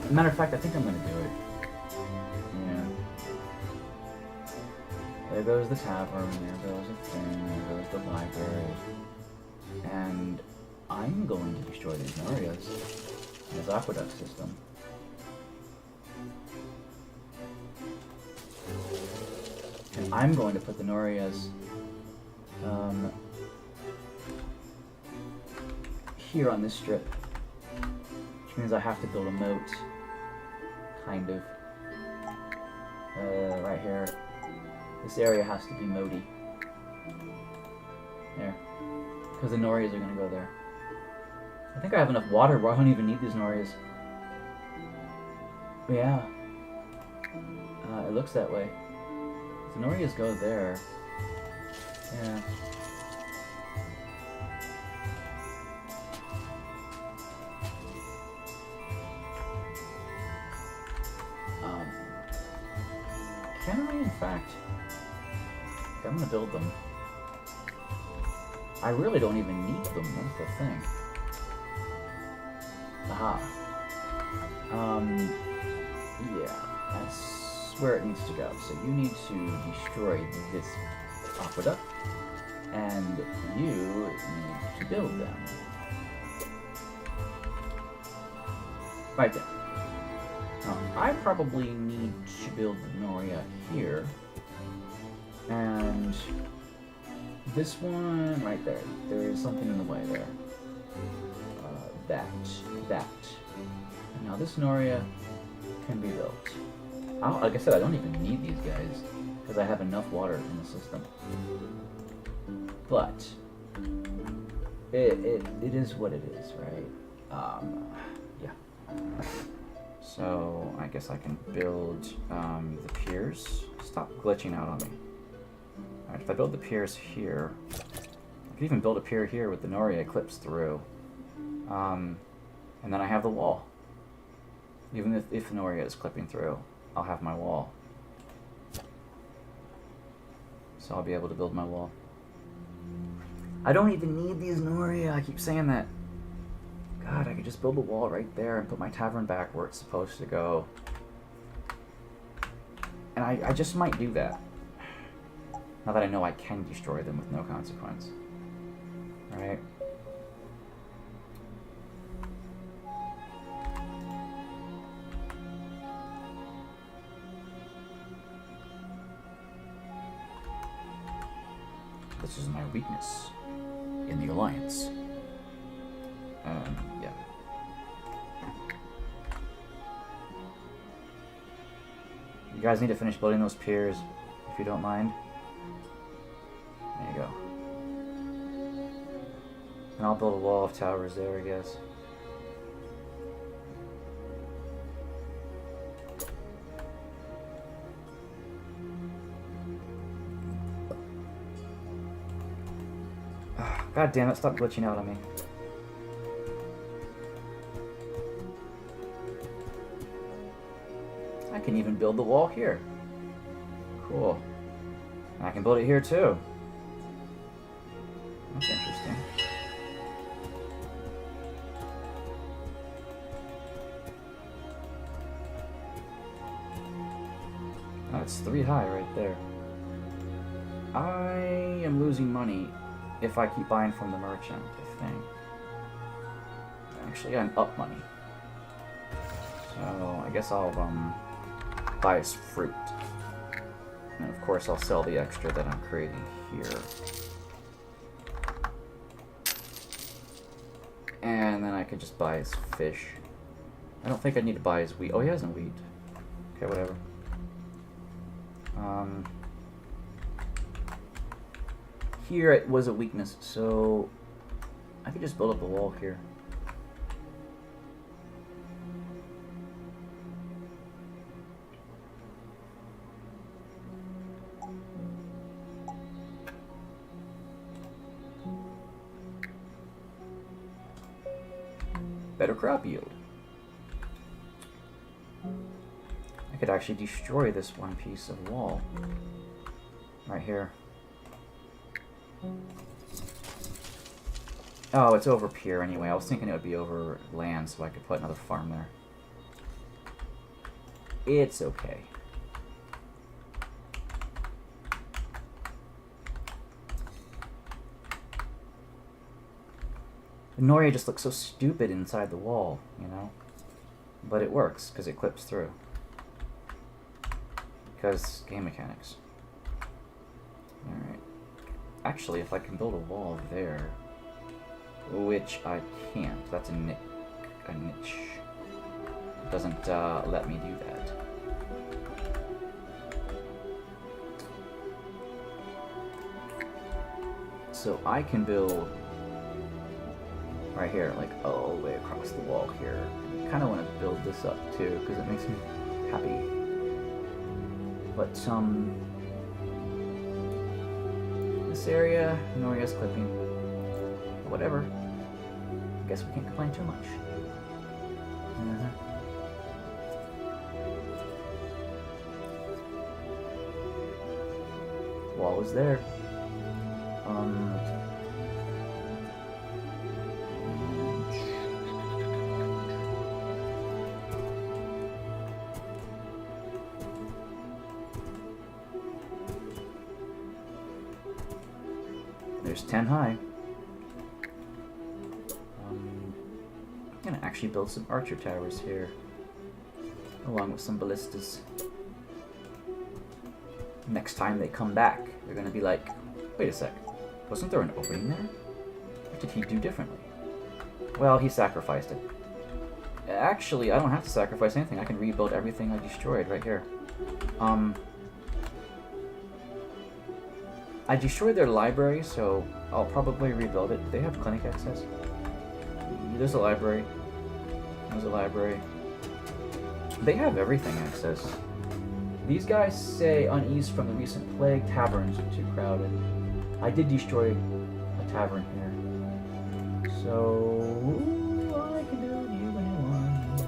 As a matter of fact, I think I'm going to do it. Yeah. There goes the tavern, there goes the thing, there goes the library. And I'm going to destroy these Norias. This aqueduct system. And I'm going to put the Norias here on this strip. Which means I have to build a moat. Kind of. Right here. This area has to be moaty. There. Because the Norias are going to go there. I think I have enough water where I don't even need these Norias. Yeah. It looks that way. The Norias go there. Yeah. Can I, in fact... Okay, I'm gonna build them. I really don't even need them, that's the thing. Aha. Yeah, that's where it needs to go. So you need to destroy this aqueduct, and you need to build them. Right there. Now, I probably need to build the Noria here, and this one right there. There is something in the way there. That. Now this Noria can be built. Like I said, I don't even need these guys because I have enough water in the system. But it is what it is, right? Yeah. So I guess I can build the piers. Stop glitching out on me. Alright, if I build the piers here, I can even build a pier here with the Noria clips through. And then I have the wall. Even if the Noria is clipping through, I'll have my wall. So I'll be able to build my wall. I don't even need these Noria, I keep saying that. God, I could just build a wall right there and put my tavern back where it's supposed to go. And I just might do that. Now that I know I can destroy them with no consequence. Right? This is my weakness in the Alliance. Yeah. You guys need to finish building those piers, if you don't mind. There you go. And I'll build a wall of towers there, I guess. God damn it, stop glitching out on me. I can even build the wall here. Cool. And I can build it here too. That's interesting. That's 3 high right there. I am losing money if I keep buying from the merchant, I think. Actually, I'm up money. So, I guess I'll buy his fruit. And of course, I'll sell the extra that I'm creating here. And then I can just buy his fish. I don't think I need to buy his wheat. Oh, he has no wheat. Okay, whatever. Here it was a weakness, so I could just build up a wall here. better crop yield. I could actually destroy this one piece of wall. Right here. Oh, it's over pier anyway. I was thinking it would be over land so I could put another farm there. It's okay. Noria just looks so stupid inside the wall, you know? But it works, because it clips through. Because game mechanics. Alright. Actually, if I can build a wall there, which I can't, that's a niche. It doesn't let me do that. So I can build right here, like all the way across the wall here. I kind of want to build this up too, because it makes me happy. But this area, Noria's clipping. Whatever. I guess we can't complain too much. Wall is there. There's 10 high. I'm gonna actually build some archer towers here, along with some ballistas. Next time they come back, they're gonna be like, wait a sec, wasn't there an opening there? What did he do differently? Well, he sacrificed it. Actually, I don't have to sacrifice anything. I can rebuild everything I destroyed right here. I destroyed their library, so I'll probably rebuild it. Do they have clinic access? There's a library. There's a library. They have everything access. These guys say unease from the recent plague. Taverns are too crowded. I did destroy a tavern here. So I can build you a new one.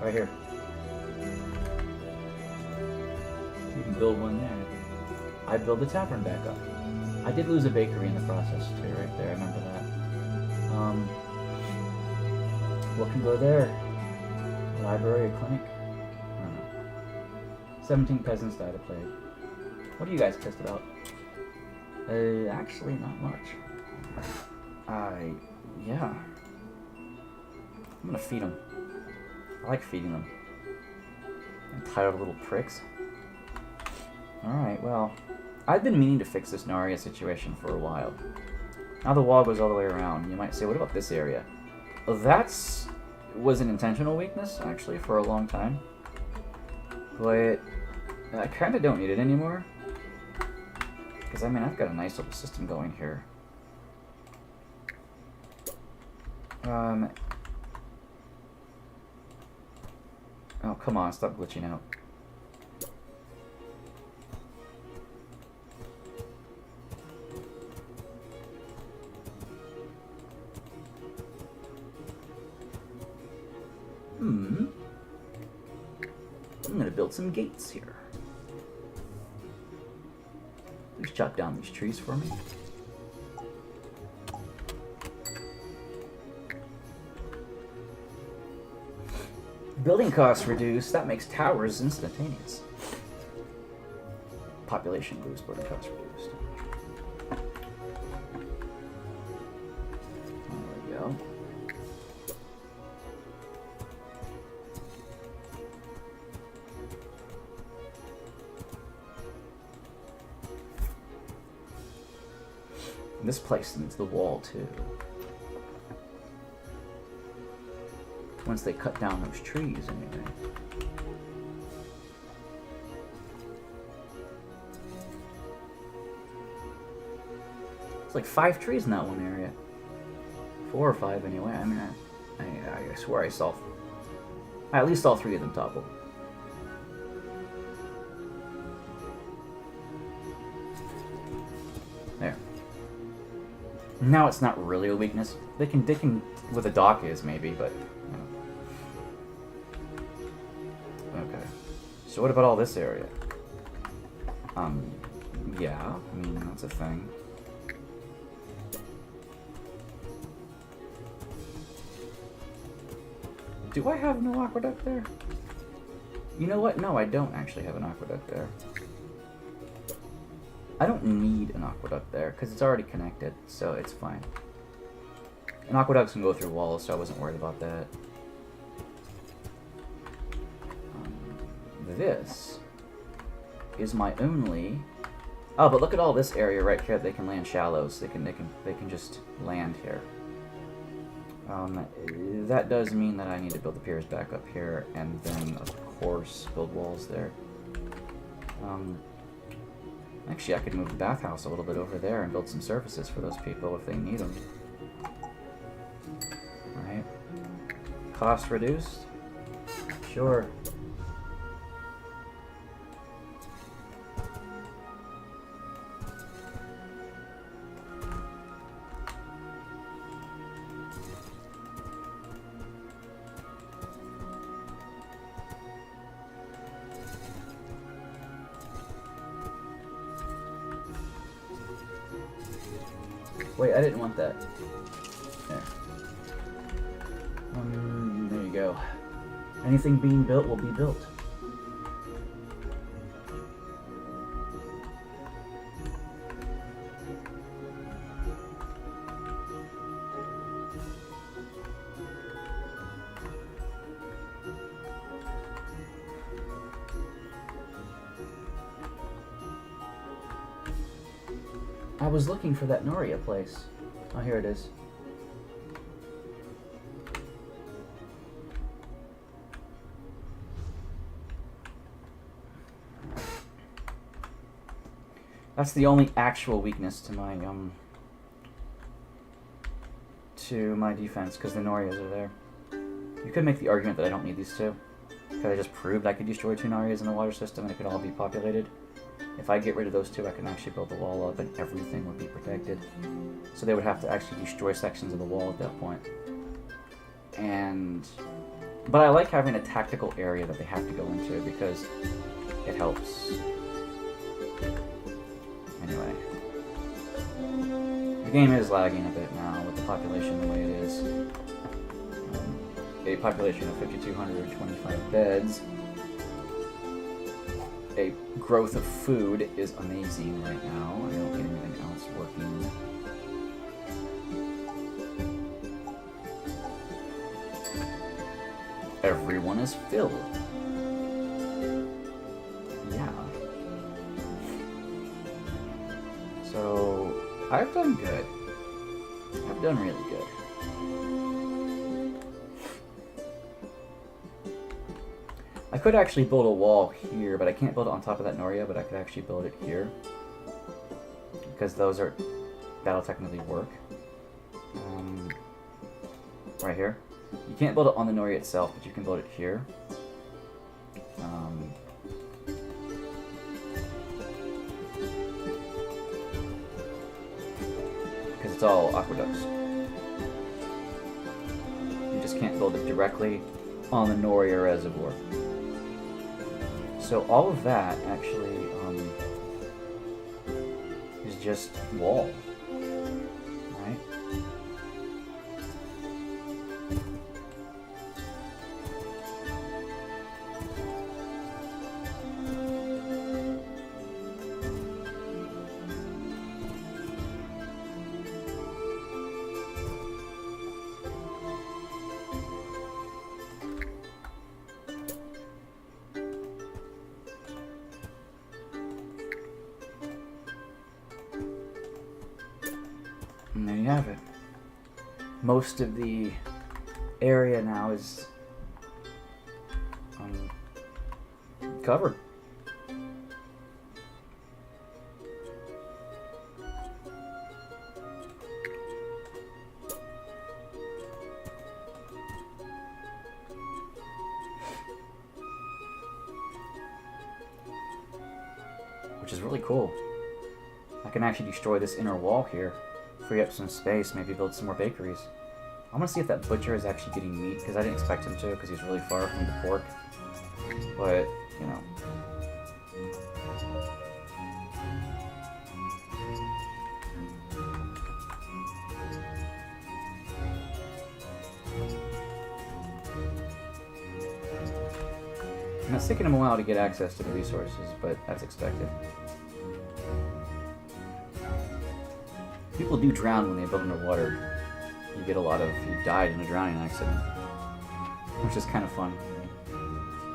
Right here. You can build one there. I build the tavern back up. I did lose a bakery in the process too, right there. I remember that. What can go there? A library, a clinic? I don't know. 17 peasants died of plague. What are you guys pissed about? Actually, not much. Yeah. I'm gonna feed them. I like feeding them. Entitled little pricks. Alright, well, I've been meaning to fix this Naria situation for a while. Now the wall goes all the way around. You might say, what about this area? Well, was an intentional weakness, actually, for a long time. But I kind of don't need it anymore. Because, I mean, I've got a nice little system going here. Oh, come on, stop glitching out. I'm gonna build some gates here. Please chop down these trees for me. Building costs reduced. That makes towers instantaneous. Population boost, building costs reduced. There we go. This place needs the wall too. Once they cut down those trees, anyway. It's like 5 trees in that one area. 4 or 5 anyway. I mean, I swear I saw. I at least saw 3 of them topple. There. Now it's not really a weakness. They can, where the dock is maybe, but. So what about all this area? Yeah, I mean, that's a thing. Do I have no aqueduct there? You know what? No, I don't actually have an aqueduct there. I don't need an aqueduct there, because it's already connected, so it's fine. An aqueduct can go through walls, so I wasn't worried about that. This is my only... Oh, but look at all this area right here. They can land shallow, so they can just land here. That does mean that I need to build the piers back up here, and then, of course, build walls there. Actually, I could move the bathhouse a little bit over there and build some services for those people if they need them. Right? Cost reduced? Sure. Wait, I didn't want that. There. There you go. Anything being built will be built. I was looking for that Noria place. Oh, here it is. That's the only actual weakness to my defense, because the Norias are there. You could make the argument that I don't need these two, because I just proved I could destroy 2 Norias in the water system and it could all be populated. If I get rid of those 2, I can actually build the wall up and everything would be protected. So they would have to actually destroy sections of the wall at that point. But I like having a tactical area that they have to go into because it helps. Anyway. The game is lagging a bit now with the population the way it is. A population of 5,225 beds. A growth of food is amazing right now. I don't get anything else working. Everyone is filled. Yeah. So, I've done good. I've done really good. I could actually build a wall here, but I can't build it on top of that Noria, but I could actually build it here. Because that'll technically work. Right here. You can't build it on the Noria itself, but you can build it here. Because it's all aqueducts. You just can't build it directly on the Noria reservoir. So all of that actually is just wall, right? And there you have it. Most of the area now is covered. Which is really cool. I can actually destroy this inner wall here. Free up some space, maybe build some more bakeries. I want to see if that butcher is actually getting meat, because I didn't expect him to, because he's really far from the pork. But you know. And it's taking him a while to get access to the resources, but that's expected. People do drown when they build underwater. You get a lot of, you died in a drowning accident, which is kind of fun.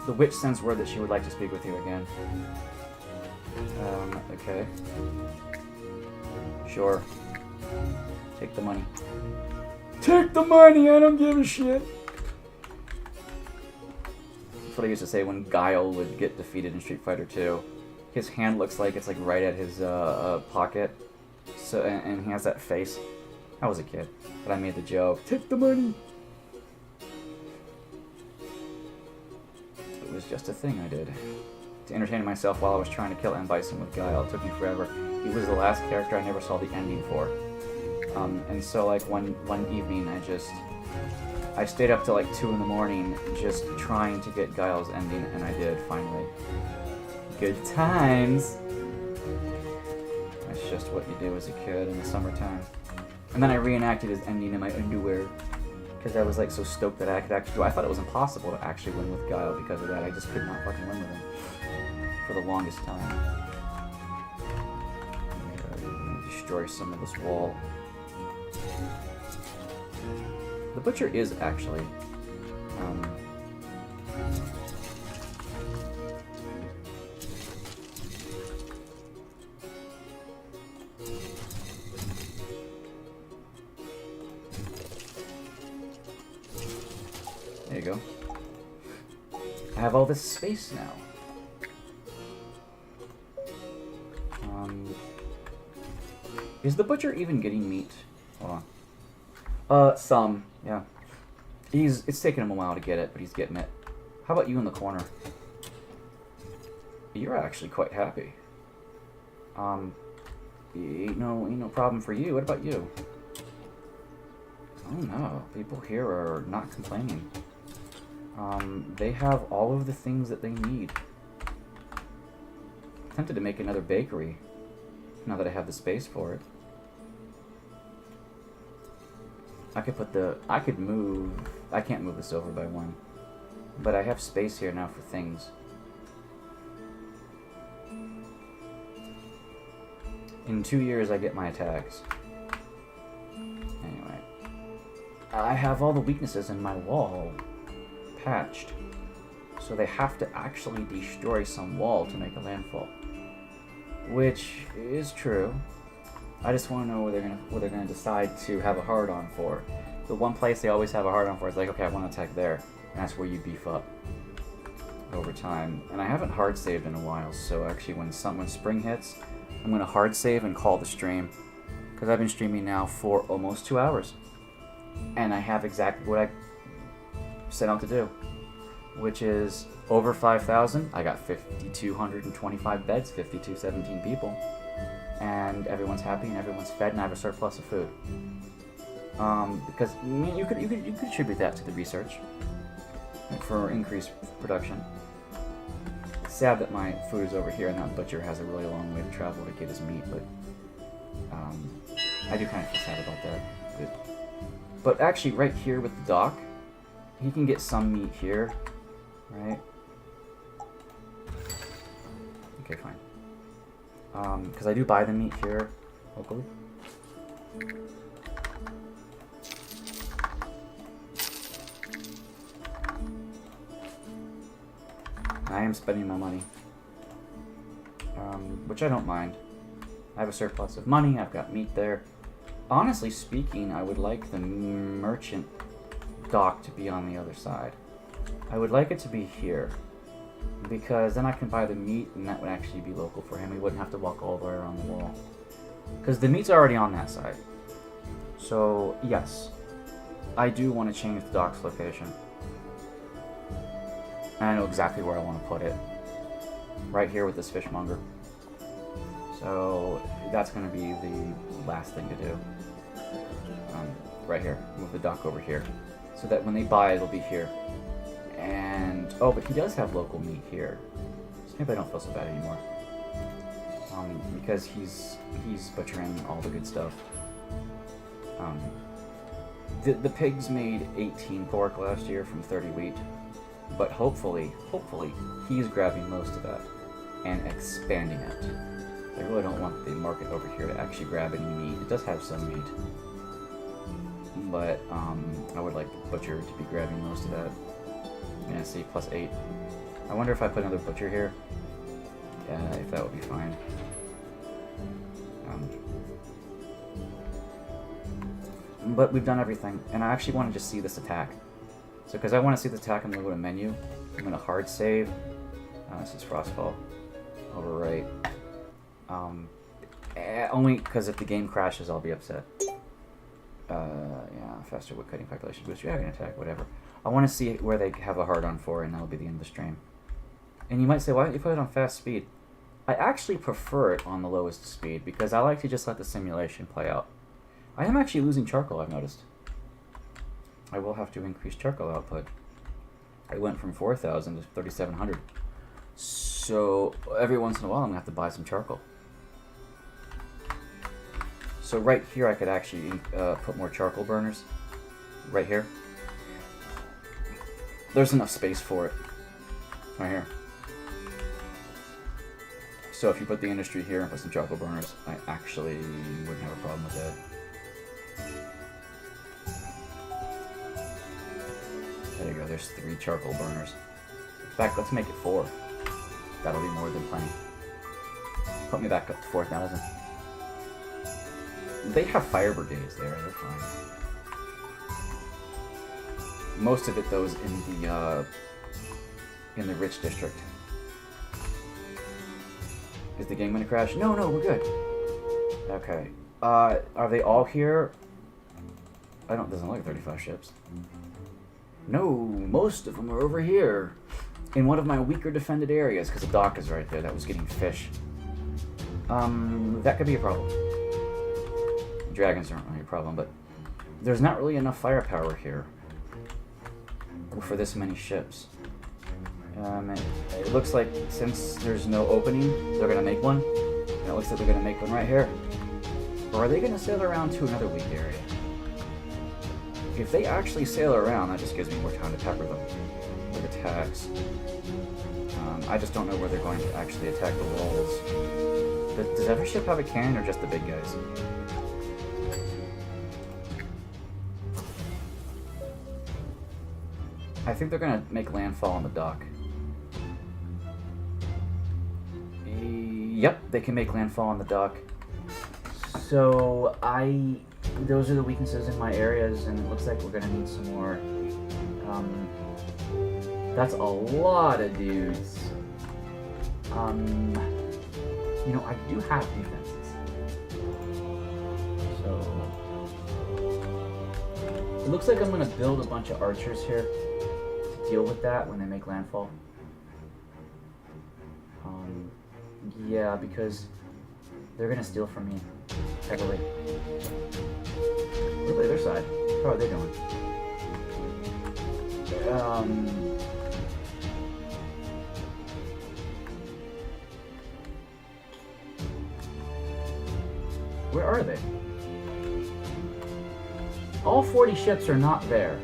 The witch sends word that she would like to speak with you again. Okay. Sure. Take the money. Take the money, I don't give a shit! That's what I used to say when Guile would get defeated in Street Fighter 2. His hand looks like it's like right at his pocket. So and he has that face. I was a kid, but I made the joke. Take the money! It was just a thing I did. To entertain myself while I was trying to kill M. Bison with Guile. It took me forever. He was the last character I never saw the ending for. And so like one evening I stayed up till like 2 in the morning just trying to get Guile's ending, and I did, finally. Good times! That's just what you do as a kid in the summertime. And then I reenacted his ending in my underwear, because I was like so stoked that I could actually do it. I thought it was impossible to actually win with Guile because of that. I just could not fucking win with him for the longest time. I'm gonna destroy some of this wall. The butcher is actually there you go. I have all this space now. Is the butcher even getting meat? Hold on. Some, yeah. It's taking him a while to get it, but he's getting it. How about you in the corner? You're actually quite happy. Ain't no problem for you. What about you? Oh no, people here are not complaining. They have all of the things that they need. I'm tempted to make another bakery, now that I have the space for it. I could move, I can't move this over by 1. But I have space here now for things. In 2 years I get my attacks. Anyway. I have all the weaknesses in my wall patched. So they have to actually destroy some wall to make a landfall. Which is true. I just want to know what they're gonna decide to have a hard-on for. The one place they always have a hard-on for is like, okay, I want to attack there, and that's where you beef up over time. And I haven't hard saved in a while, so actually when spring hits, I'm gonna hard save and call the stream, because I've been streaming now for almost 2 hours, and I have exactly what I set out to do, which is over 5,000. I got 5,225 beds, 5,217 people. And everyone's happy and everyone's fed, and I have a surplus of food. Because I mean, you could attribute that to the research for increased production. It's sad that my food is over here and that butcher has a really long way to travel to get his meat, but I do kind of feel sad about that. But actually, right here with the dock, he can get some meat here, right? Okay, fine. Because I do buy the meat here locally. I am spending my money, which I don't mind. I have a surplus of money, I've got meat there. Honestly speaking, I would like the merchant dock to be on the other side. I would like it to be here, because then I can buy the meat, and that would actually be local for him. He wouldn't have to walk all the way around the wall. Because the meat's already on that side. So, yes. I do want to change the dock's location. And I know exactly where I want to put it. Right here with this fishmonger. So, that's going to be the last thing to do. Right here. Move the dock over here. So that when they buy, it'll be here. And oh, but he does have local meat here, so maybe I don't feel so bad anymore. Because he's butchering all the good stuff. The pigs made 18 pork last year from 30 wheat, but hopefully he's grabbing most of that and expanding it. I really don't want the market over here to actually grab any meat. It does have some meat, but I would like the butcher to be grabbing most of that. Yeah, see, +8. I wonder if I put another butcher here, if that would be fine. But we've done everything, and I actually want to just see this attack. So, because I want to see the attack, I'm going to go to menu. I'm going to hard save. This is Frostfall. Overwrite. Only because if the game crashes, I'll be upset. Yeah, faster wood cutting population boost, dragon attack, whatever. I want to see where they have a hard on for, and that'll be the end of the stream. And you might say, why don't you put it on fast speed? I actually prefer it on the lowest speed, because I like to just let the simulation play out. I am actually losing charcoal, I've noticed. I will have to increase charcoal output. I went from 4,000 to 3,700. So every once in a while I'm going to have to buy some charcoal. So right here I could actually put more charcoal burners. Right here. There's enough space for it. Right here. So if you put the industry here and put some charcoal burners, I actually wouldn't have a problem with that. There you go, there's 3 charcoal burners. In fact, let's make it 4. That'll be more than plenty. Put me back up to 4,000. They have fire brigades there, they're fine. Most of it, though, is in the rich district. Is the game gonna crash? No, we're good. Okay. Are they all here? Doesn't look like 35 ships. No, most of them are over here. In one of my weaker defended areas, because the dock is right there that was getting fish. That could be a problem. Dragons aren't really a problem, but there's not really enough firepower here for this many ships. It looks like since there's no opening, they're going to make one. And it looks like they're going to make one right here. Or are they going to sail around to another weak area? If they actually sail around, that just gives me more time to pepper them with attacks. I just don't know where they're going to actually attack the walls. Does every ship have a cannon or just the big guys? I think they're going to make landfall on the dock. Yep, they can make landfall on the dock. So those are the weaknesses in my areas, and it looks like we're going to need some more. That's a lot of dudes. You know, I do have defenses. So it looks like I'm going to build a bunch of archers here to deal with that when they make landfall. Yeah, because they're going to steal from me heavily. Look at the other side. How are they doing? Where are they? All 40 ships are not there.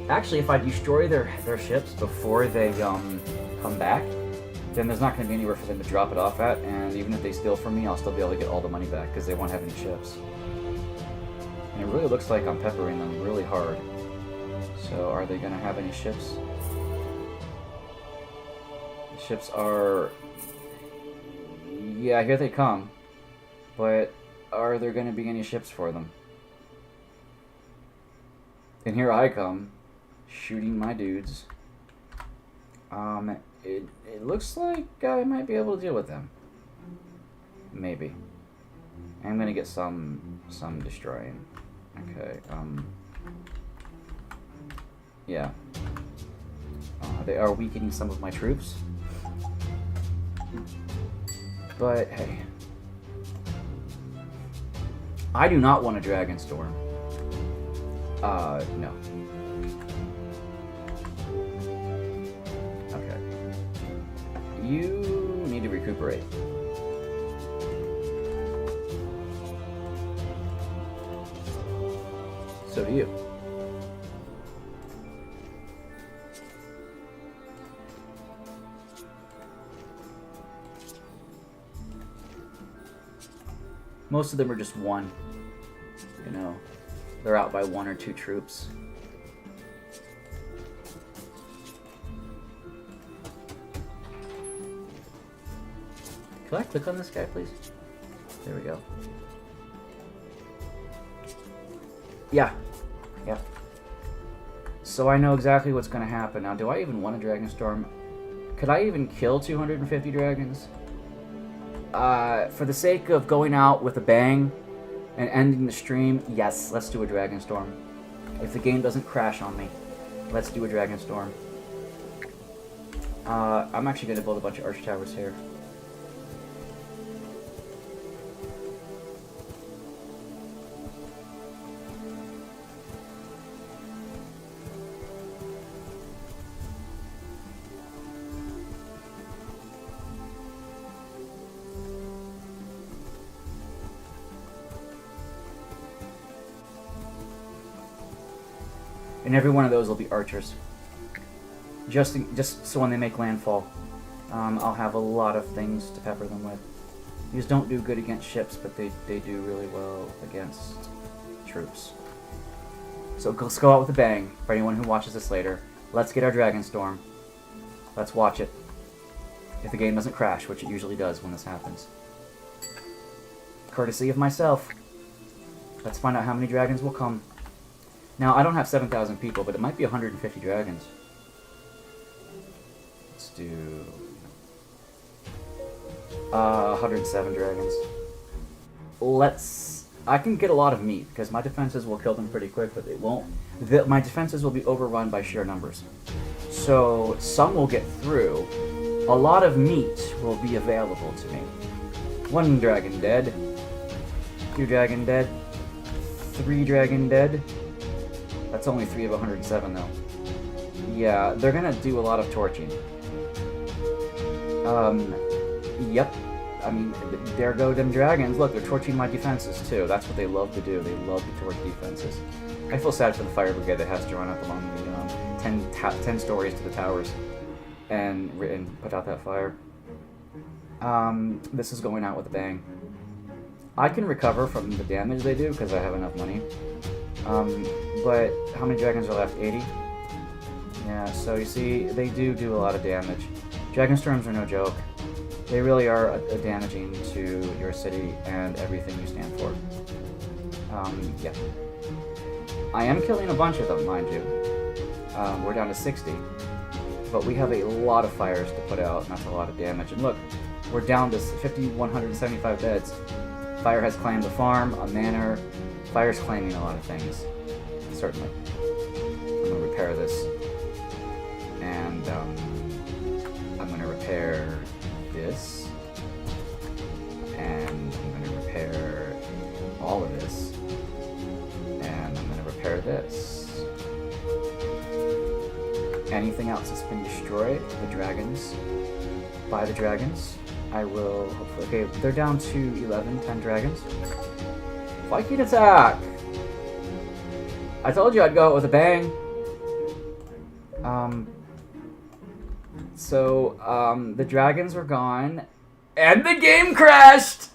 Actually, if I destroy their ships before they come back, then there's not going to be anywhere for them to drop it off at, and even if they steal from me, I'll still be able to get all the money back because they won't have any ships. And it really looks like I'm peppering them really hard. So are they going to have any ships? The ships are... Yeah, here they come. But are there going to be any ships for them? And here I come, shooting my dudes. It looks like I might be able to deal with them. Maybe. I'm gonna get some destroying. Okay, yeah. They are weakening some of my troops. But, hey. I do not want a Dragon Storm. No. Okay. You need to recuperate. So do you. Most of them are just one. You know, they're out by 1 or 2 troops. Can I click on this guy, please? There we go. Yeah. Yeah. So I know exactly what's going to happen. Now, do I even want a Dragon Storm? Could I even kill 250 dragons? For the sake of going out with a bang and ending the stream, yes, let's do a Dragon Storm. If the game doesn't crash on me, let's do a Dragon Storm. I'm actually going to build a bunch of arch towers here. And every one of those will be archers. Just so when they make landfall, I'll have a lot of things to pepper them with. These don't do good against ships, but they do really well against troops. So let's go out with a bang. For anyone who watches this later, let's get our Dragon Storm. Let's watch it. If the game doesn't crash, which it usually does when this happens. Courtesy of myself. Let's find out how many dragons will come. Now, I don't have 7,000 people, but it might be 150 dragons. Let's do 107 dragons. I can get a lot of meat, because my defenses will kill them pretty quick, but they won't. My defenses will be overrun by sheer numbers. So, some will get through. A lot of meat will be available to me. 1 dragon dead. 2 dragon dead. 3 dragon dead. That's only 3 of 107, though. Yeah, they're gonna do a lot of torching. Yep. I mean, there go them dragons. Look, they're torching my defenses, too. That's what they love to do. They love to torch defenses. I feel sad for the fire brigade that has to run up along the 10 stories to the towers and put out that fire. This is going out with a bang. I can recover from the damage they do, because I have enough money. But how many dragons are left? 80? Yeah, so you see, they do a lot of damage. Dragon Storms are no joke. They really are damaging to your city and everything you stand for. Yeah. I am killing a bunch of them, mind you. We're down to 60. But we have a lot of fires to put out, and that's a lot of damage. And look, we're down to 5,175 beds. Fire has claimed a farm, a manor. Fire's claiming a lot of things. Certainly. I'm going to repair this. And I'm going to repair this. And I'm going to repair all of this. And I'm going to repair this. Anything else that's been destroyed, the dragons, by the dragons, I will hopefully... Okay, they're down to 10 dragons. Viking attack! I told you I'd go out with a bang. The dragons were gone, and the game crashed!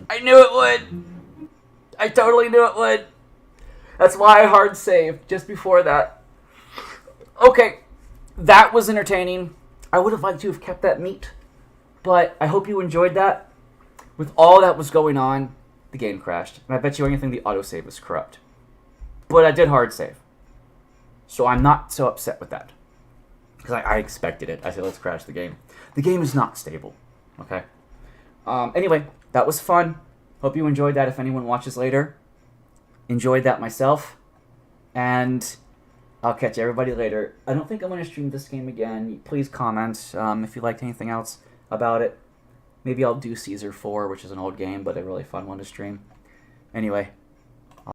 I knew it would! I totally knew it would! That's why I hard saved just before that. Okay, that was entertaining. I would have liked to have kept that meat, but I hope you enjoyed that. With all that was going on, the game crashed, and I bet you anything the autosave was corrupt. But I did hard save, so I'm not so upset with that. Because I expected it. I said, let's crash the game. The game is not stable, okay? Anyway, that was fun. Hope you enjoyed that if anyone watches later. Enjoyed that myself. And I'll catch everybody later. I don't think I'm going to stream this game again. Please comment if you liked anything else about it. Maybe I'll do Caesar 4, which is an old game, but a really fun one to stream. Anyway,